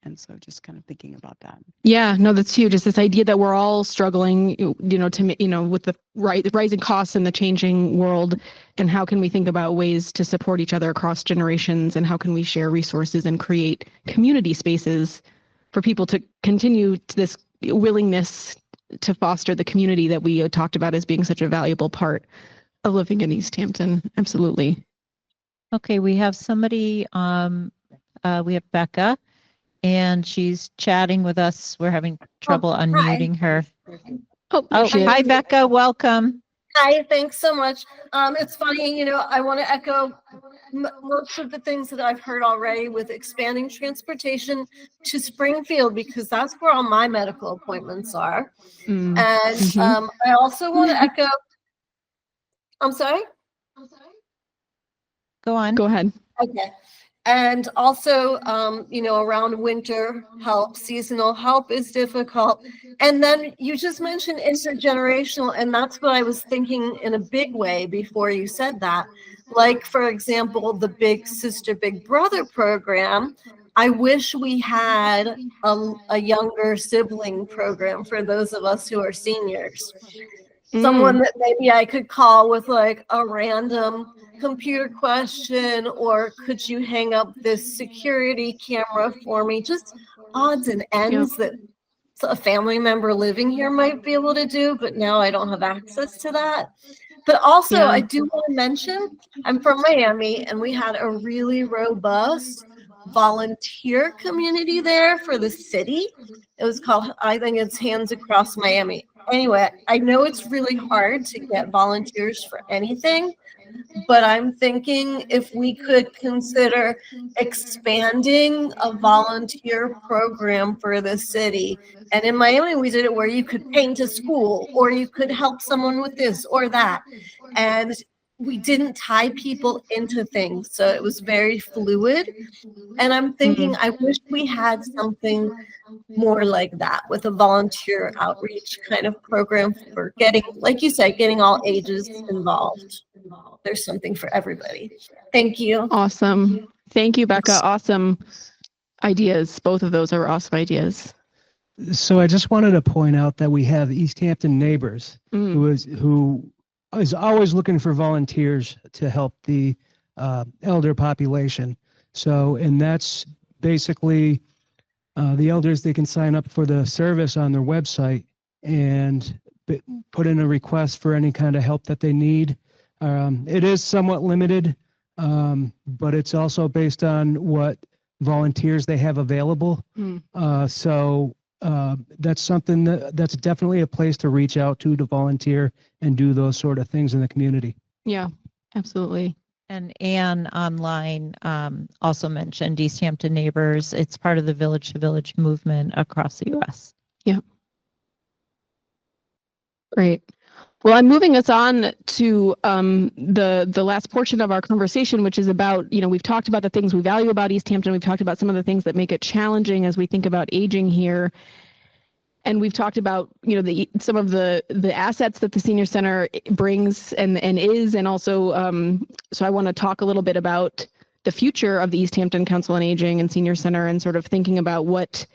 S7: And so just kind of thinking about that.
S3: Yeah, no, that's huge. It's this idea that we're all struggling, with the rising costs and the changing world, and how can we think about ways to support each other across generations, and how can we share resources and create community spaces for people to continue to this willingness to foster the community that we talked about as being such a valuable part of living in Easthampton. Absolutely.
S2: Okay, we have somebody, we have Becca, and she's chatting with us. We're having trouble unmuting her. Oh, hi, Becca, welcome.
S11: Hi, thanks so much. It's funny, I want to echo most of the things that I've heard already with expanding transportation to Springfield, because that's where all my medical appointments are. And I also want to echo, I'm sorry?
S2: Go on.
S3: Go ahead.
S11: Okay. And also, around winter help, seasonal help is difficult. And then you just mentioned intergenerational, and that's what I was thinking in a big way before you said that. Like, for example, the Big Sister, Big Brother program. I wish we had a younger sibling program for those of us who are seniors. Someone that maybe I could call with like a random computer question, or could you hang up this security camera for me? Just odds and ends that a family member living here might be able to do, but now I don't have access to that. But also, I do want to mention, I'm from Miami, and we had a really robust volunteer community there for the city. It was called, I think it's Hands Across Miami. Anyway, I know it's really hard to get volunteers for anything, but I'm thinking if we could consider expanding a volunteer program for the city. And in Miami, we did it where you could paint a school, or you could help someone with this or that. And we didn't tie people into things, so it was very fluid. And I'm thinking, I wish we had something more like that, with a volunteer outreach kind of program for getting, like you said, getting all ages involved. There's something for everybody. Thank you.
S3: Awesome. Thank you, Becca. Awesome ideas. Both of those are awesome ideas.
S5: So I just wanted to point out that we have Easthampton Neighbors, who is always looking for volunteers to help the elder population. So, and that's basically the elders, they can sign up for the service on their website and put in a request for any kind of help that they need. It is somewhat limited, but it's also based on what volunteers they have available. So that's something that's definitely a place to reach out to volunteer and do those sort of things in the community.
S3: Yeah, absolutely.
S2: And Anne online also mentioned Easthampton Neighbors. It's part of the Village to Village movement across the U.S.
S3: Yeah. Great. Well, I'm moving us on to the last portion of our conversation, which is about, we've talked about the things we value about Easthampton. We've talked about some of the things that make it challenging as we think about aging here. And we've talked about, some of the assets that the senior center brings and is, and also, so I want to talk a little bit about the future of the Easthampton Council on Aging and Senior Center, and sort of thinking about what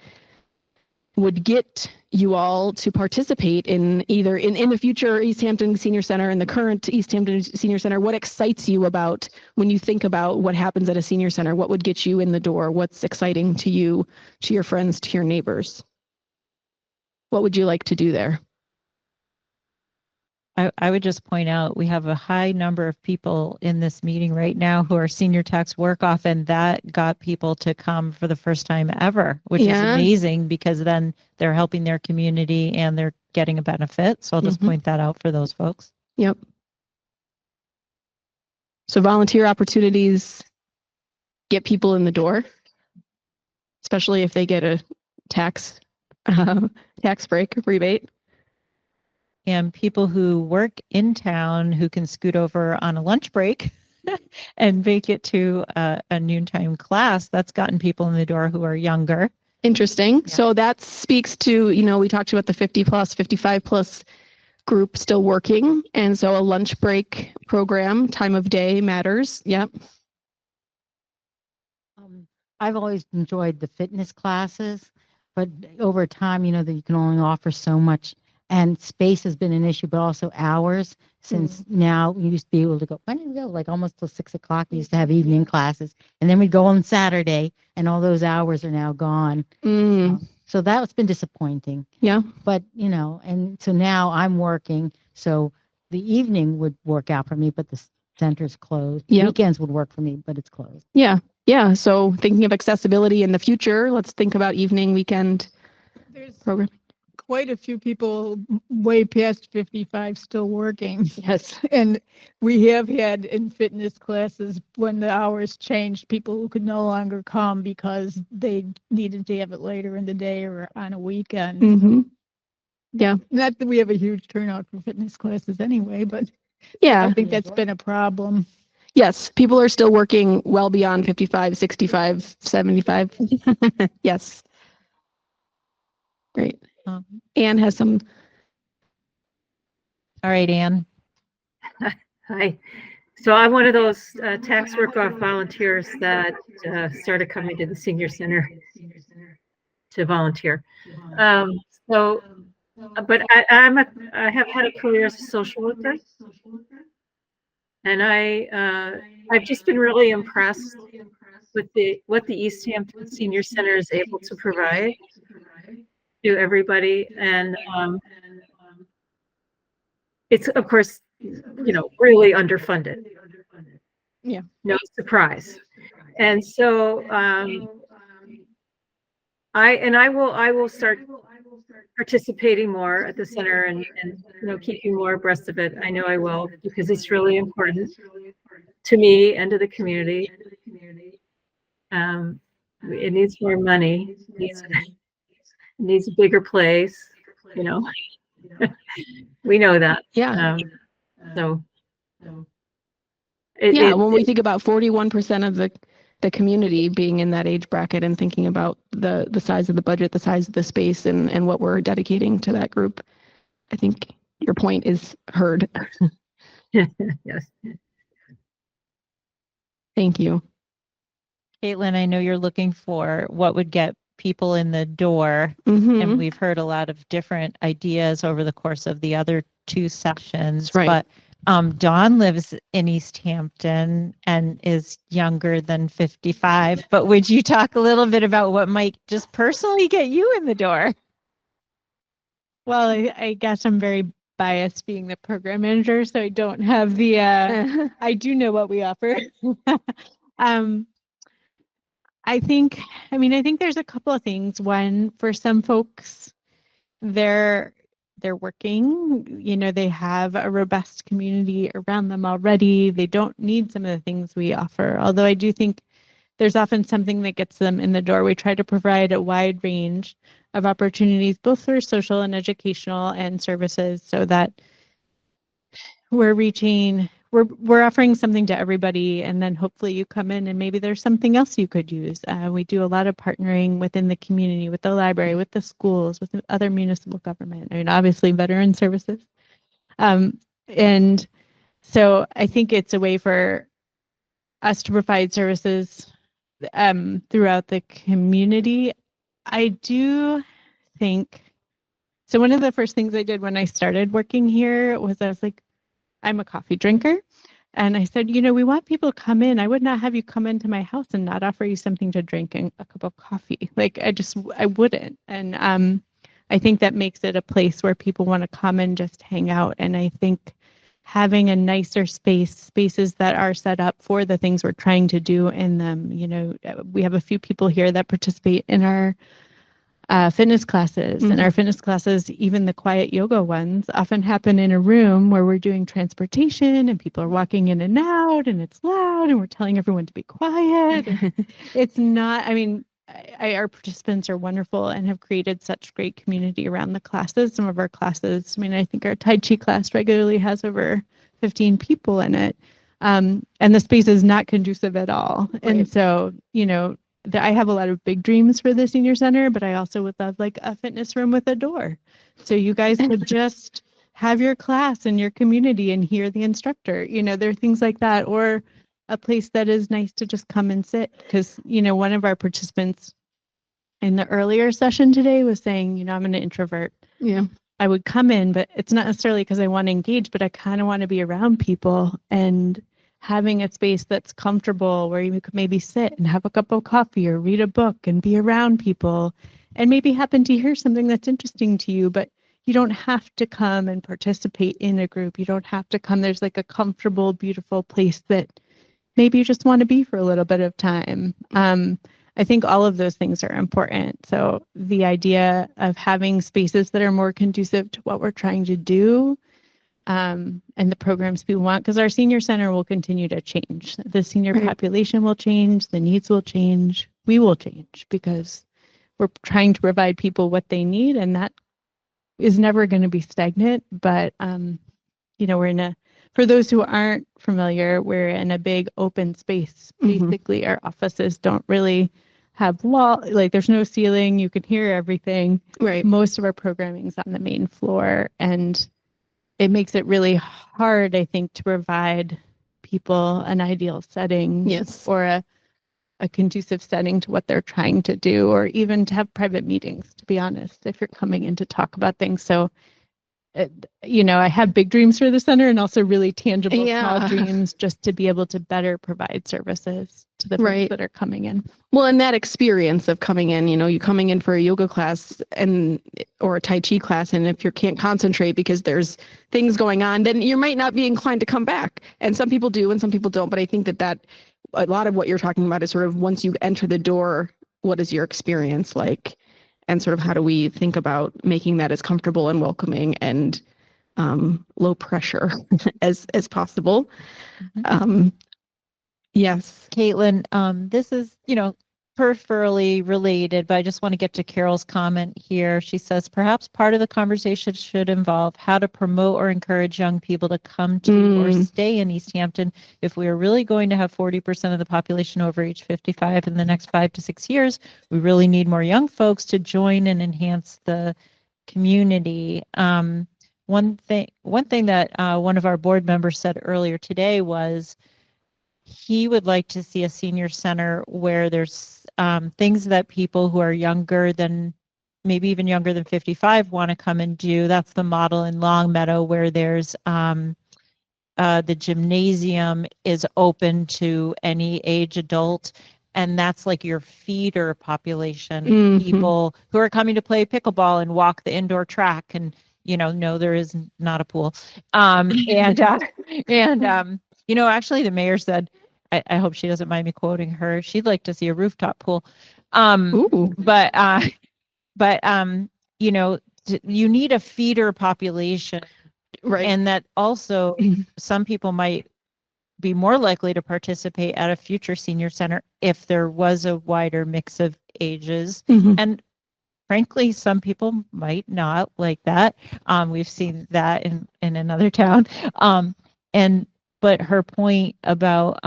S3: would get you all to participate in either in the future Easthampton Senior Center and the current Easthampton Senior Center. What excites you about when you think about what happens at a senior center? What would get you in the door? What's exciting to you, to your friends, to your neighbors? What would you like to do there?
S2: I would just point out we have a high number of people in this meeting right now who are senior tax work-off, and that got people to come for the first time ever, which is amazing, because then they're helping their community and they're getting a benefit. So I'll just point that out for those folks.
S3: Yep. So volunteer opportunities get people in the door, especially if they get a tax break rebate.
S2: And people who work in town who can scoot over on a lunch break and make it to a noontime class, that's gotten people in the door who are younger.
S3: Interesting. Yeah. So that speaks to, we talked about the 50 plus, 55 plus group still working. And so a lunch break program, time of day matters. Yep.
S4: I've always enjoyed the fitness classes, but over time, that you can only offer so much. And space has been an issue, but also hours. Since now we used to be able to go, when did we go? Like almost till 6 o'clock. We used to have evening classes, and then we'd go on Saturday, and all those hours are now gone. So that's been disappointing.
S3: Yeah.
S4: But, and so now I'm working, so the evening would work out for me, but the center's closed. Yep. Weekends would work for me, but it's closed.
S3: Yeah. Yeah. So thinking of accessibility in the future, let's think about evening, weekend program.
S12: Quite a few people way past 55 still working.
S3: Yes.
S12: And we have had in fitness classes, when the hours changed, people who could no longer come because they needed to have it later in the day or on a weekend.
S3: Mm-hmm. Yeah.
S12: Not that we have a huge turnout for fitness classes anyway, but
S3: yeah,
S12: I think that's been a problem.
S3: Yes. People are still working well beyond 55, 65, 75. Yes. Great. Anne has some.
S2: All right, Anne.
S9: Hi. So I'm one of those tax work-off volunteers that started coming to the senior center to volunteer. But I have had a career as a social worker, and I've just been really impressed with what the Easthampton Senior Center is able to provide to everybody. And it's, of course, really underfunded.
S3: Yeah.
S9: No surprise. And so I will start participating more at the center and keeping more abreast of it. I know I will, because it's really important to me and to the community. It needs more money. It needs a bigger place, we know that.
S3: Yeah.
S9: When
S3: we think about 41% of the community being in that age bracket, and thinking about the size of the budget, the size of the space, and what we're dedicating to that group, I think your point is heard.
S9: Yes.
S3: Thank you.
S2: Caitlin, I know you're looking for what would get people in the door, and we've heard a lot of different ideas over the course of the other two sessions.
S3: Right.
S2: But Dawn lives in Easthampton and is younger than 55. But would you talk a little bit about what might just personally get you in the door?
S8: Well, I guess I'm very biased being the program manager, so I don't have the, I do know what we offer. I think there's a couple of things. One, for some folks, they're working, they have a robust community around them already. They don't need some of the things we offer. Although I do think there's often something that gets them in the door. We try to provide a wide range of opportunities, both for social and educational and services, so that we're reaching we're offering something to everybody, and then hopefully you come in and maybe there's something else you could use. We do a lot of partnering within the community, with the library, with the schools, with other municipal government. I mean, obviously veteran services. And so I think it's a way for us to provide services throughout the community. I do think, so one of the first things I did when I started working here was I was like, I'm a coffee drinker. And I said, you know, we want people to come in. I would not have you come into my house and not offer you something to drink and a cup of coffee. Like I wouldn't. And I think that makes it a place where people want to come and just hang out. And I think having a nicer spaces that are set up for the things we're trying to do in them. You know, we have a few people here that participate in our fitness classes, and our fitness classes, even the quiet yoga ones, often happen in a room where we're doing transportation and people are walking in and out and it's loud and we're telling everyone to be quiet. It's not, I mean, our participants are wonderful and have created such great community around the classes. Some of our classes, I mean, I think our Tai Chi class regularly has over 15 people in it. And the space is not conducive at all. Right. And so, you know, I have a lot of big dreams for the senior center, but I also would love like a fitness room with a door. So you guys could just have your class in your community and hear the instructor. You know, there are things like that, or a place that is nice to just come and sit. Because, you know, one of our participants in the earlier session today was saying, you know, I'm an introvert. Yeah. I would come in, but it's not necessarily because I want to engage, but I kind of want to be around people, and having a space that's comfortable where you could maybe sit and have a cup of coffee or read a book and be around people and maybe happen to hear something that's interesting to you, but you don't have to come and participate in a group. You don't have to come. There's like a comfortable, beautiful place that maybe you just want to be for a little bit of time. I think all of those things are important. So the idea of having spaces that are more conducive to what we're trying to do, and the programs we want, because our senior center will continue to change. The senior population will change, the needs will change, we will change, because we're trying to provide people what they need, and that is never going to be stagnant. But you know, for those who aren't familiar, we're in a big open space. Basically, our offices don't really have wall, like there's no ceiling, you can hear everything. Right. Most of our programming is on the main floor, and it makes it really hard, I think, to provide people an ideal setting. Yes. Or a conducive setting to what they're trying to do, or even to have private meetings, to be honest, if you're coming in to talk about things. So, you know, I have big dreams for the center, and also really tangible small dreams, just to be able to better provide services to the folks that are coming in.
S3: Well, and that experience of coming in, you know, you coming in for a yoga class or a Tai Chi class, and if you can't concentrate because there's things going on, then you might not be inclined to come back. And some people do and some people don't. But I think that a lot of what you're talking about is sort of, once you enter the door, what is your experience like? And sort of how do we think about making that as comfortable and welcoming and low pressure as possible. Yes.
S2: Caitlin, this is, you know, peripherally related, but I just want to get to Carol's comment here. She says, perhaps part of the conversation should involve how to promote or encourage young people to come to or stay in Easthampton. If we are really going to have 40% of the population over age 55 in the next 5 to 6 years, we really need more young folks to join and enhance the community. One thing that one of our board members said earlier today was he would like to see a senior center where there's things that people who are younger than, maybe even younger than 55, want to come and do. That's the model in Longmeadow, where there's the gymnasium is open to any age adult. And that's like your feeder population, people who are coming to play pickleball and walk the indoor track. And, you know, no, there is not a pool. You know, actually the mayor said, I hope she doesn't mind me quoting her, she'd like to see a rooftop pool. But you know, you need a feeder population. Right. And that also some people might be more likely to participate at a future senior center if there was a wider mix of ages. And frankly, some people might not like that. We've seen that in another town. And but her point about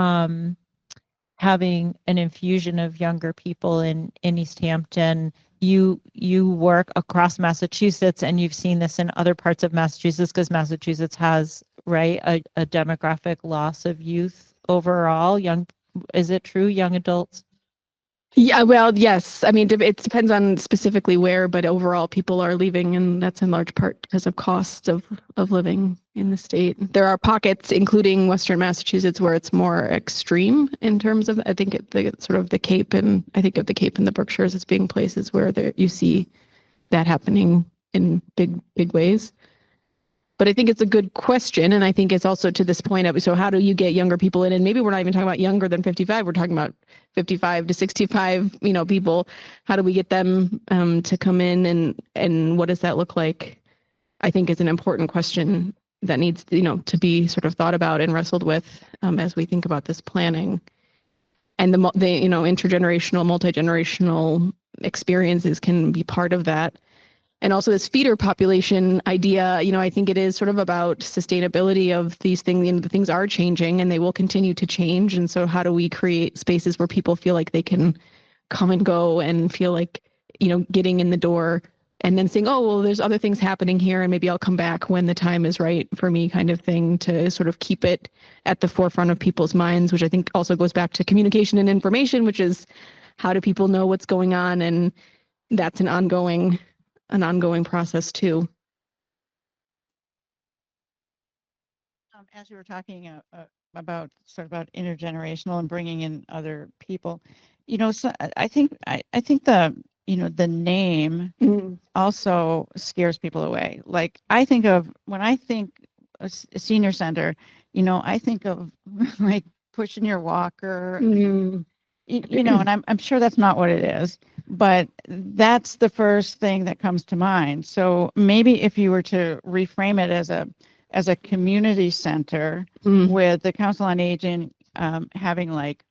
S2: having an infusion of younger people in Easthampton, you work across Massachusetts, and you've seen this in other parts of Massachusetts because Massachusetts has, right, a demographic loss of youth overall. Is it true, young adults?
S3: Yeah, well, yes. I mean, it depends on specifically where, but overall people are leaving, and that's in large part because of cost of living in the state. There are pockets, including Western Massachusetts, where it's more extreme in terms of, I think, the Cape, and I think of the Cape and the Berkshires as being places where you see that happening in big ways. But I think it's a good question, and I think it's also to this point of, so how do you get younger people in? And maybe we're not even talking about younger than 55. We're talking about 55 to 65, people. How do we get them to come in, and what does that look like? I think is an important question that needs, to be sort of thought about and wrestled with as we think about this planning. And the intergenerational, multi-generational experiences can be part of that. And also this feeder population idea, I think it is sort of about sustainability of these things. The things are changing and they will continue to change. And so how do we create spaces where people feel like they can come and go and feel like, getting in the door and then saying, oh, well, there's other things happening here and maybe I'll come back when the time is right for me, kind of thing, to sort of keep it at the forefront of people's minds, which I think also goes back to communication and information, which is how do people know what's going on? And that's an ongoing process too.
S10: As you were talking about intergenerational and bringing in other people, so I think the the name also scares people away. Like when I think a senior center, I think of like pushing your walker. And I'm sure that's not what it is, but that's the first thing that comes to mind. So maybe if you were to reframe it as a community center with the Council on Aging having like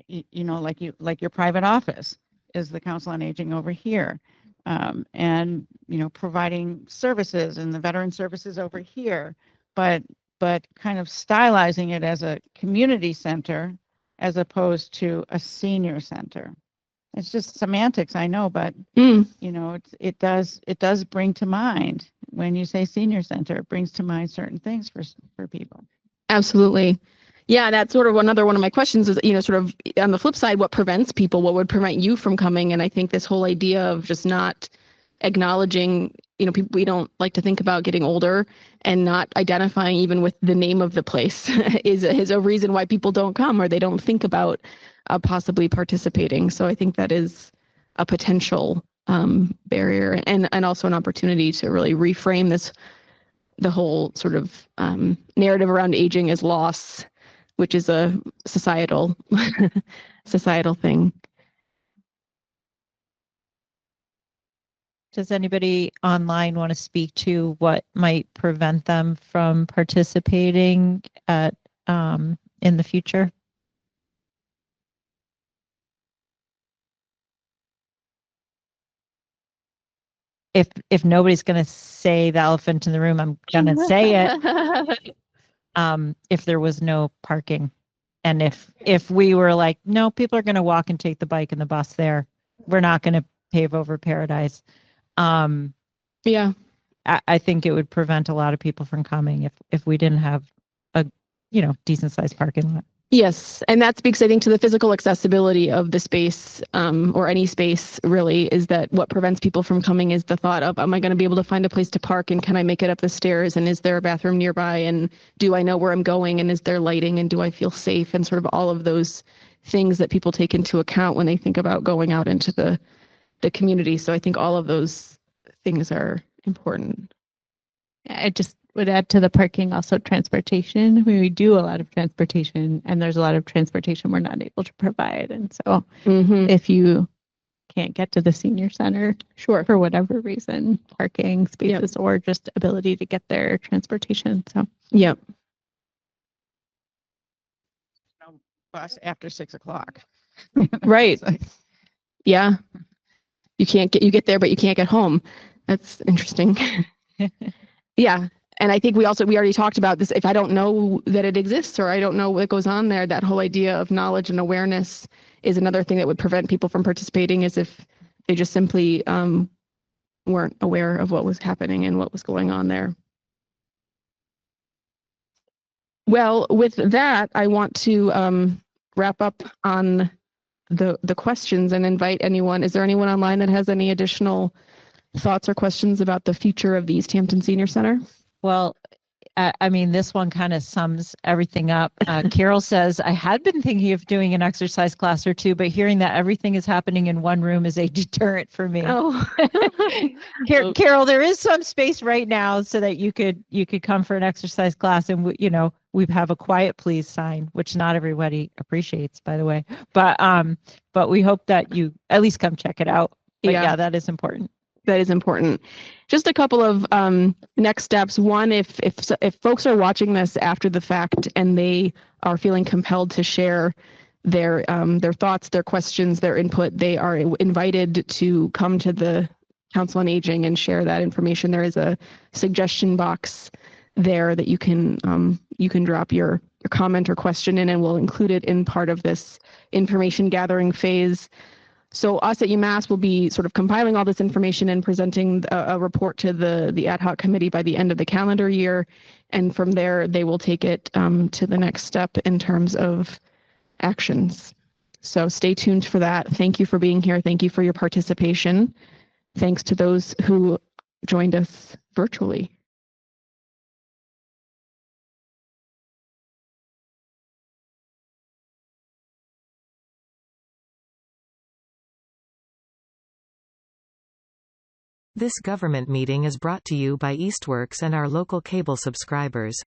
S10: your private office is the Council on Aging over here, and providing services and the veteran services over here, but kind of stylizing it as a community center as opposed to a senior center. It's just semantics, I know, but it does bring to mind, when you say senior center, it brings to mind certain things for people.
S3: Absolutely. Yeah, that's sort of another one of my questions is, sort of on the flip side, what prevents people? What would prevent you from coming? And I think this whole idea of just not acknowledging, people, we don't like to think about getting older and not identifying even with the name of the place is a reason why people don't come, or they don't think about possibly participating. So I think that is a potential barrier and also an opportunity to really reframe the whole sort of narrative around aging as loss, which is a societal thing.
S2: Does anybody online want to speak to what might prevent them from participating in the future? If nobody's going to say the elephant in the room, I'm going to say it. If there was no parking, and if we were like, no, people are going to walk and take the bike and the bus there, we're not going to pave over Paradise.
S3: Yeah,
S2: I think it would prevent a lot of people from coming if we didn't have a decent sized parking lot.
S3: Yes, and that speaks, I think, to the physical accessibility of the space, or any space really, is that what prevents people from coming is the thought of, am I going to be able to find a place to park, and can I make it up the stairs, and is there a bathroom nearby, and do I know where I'm going, and is there lighting, and do I feel safe, and sort of all of those things that people take into account when they think about going out into the community. So I think all of those things are important.
S8: I just would add to the parking also transportation. We do a lot of transportation, and there's a lot of transportation we're not able to provide. And so if you can't get to the senior center, for whatever reason, parking spaces or just ability to get there, transportation. So
S3: yep.
S10: No bus after 6 o'clock.
S3: Right. Yeah. You get there, but you can't get home. That's interesting. Yeah. And I think we already talked about this. If I don't know that it exists or I don't know what goes on there, that whole idea of knowledge and awareness is another thing that would prevent people from participating, is if they just simply weren't aware of what was happening and what was going on there. Well, with that, I want to wrap up on the questions and invite anyone. Is there anyone online that has any additional thoughts or questions about the future of the Easthampton Senior Center?
S2: Well, I mean, this one kind of sums everything up. Carol says, I had been thinking of doing an exercise class or two, but hearing that everything is happening in one room is a deterrent for me.
S3: Oh.
S2: Carol, there is some space right now so that you could come for an exercise class, and we have a quiet please sign, which not everybody appreciates, by the way. But we hope that you at least come check it out. But yeah, that is important.
S3: That is important. Just a couple of next steps. One, if folks are watching this after the fact and they are feeling compelled to share their thoughts, their questions, their input, they are invited to come to the Council on Aging and share that information. There is a suggestion box there that you can drop your comment or question in, and we'll include it in part of this information gathering phase. So us at UMass will be sort of compiling all this information and presenting a report to the ad hoc committee by the end of the calendar year. And from there, they will take it to the next step in terms of actions. So stay tuned for that. Thank you for being here. Thank you for your participation. Thanks to those who joined us virtually.
S1: This government meeting is brought to you by Eastworks and our local cable subscribers.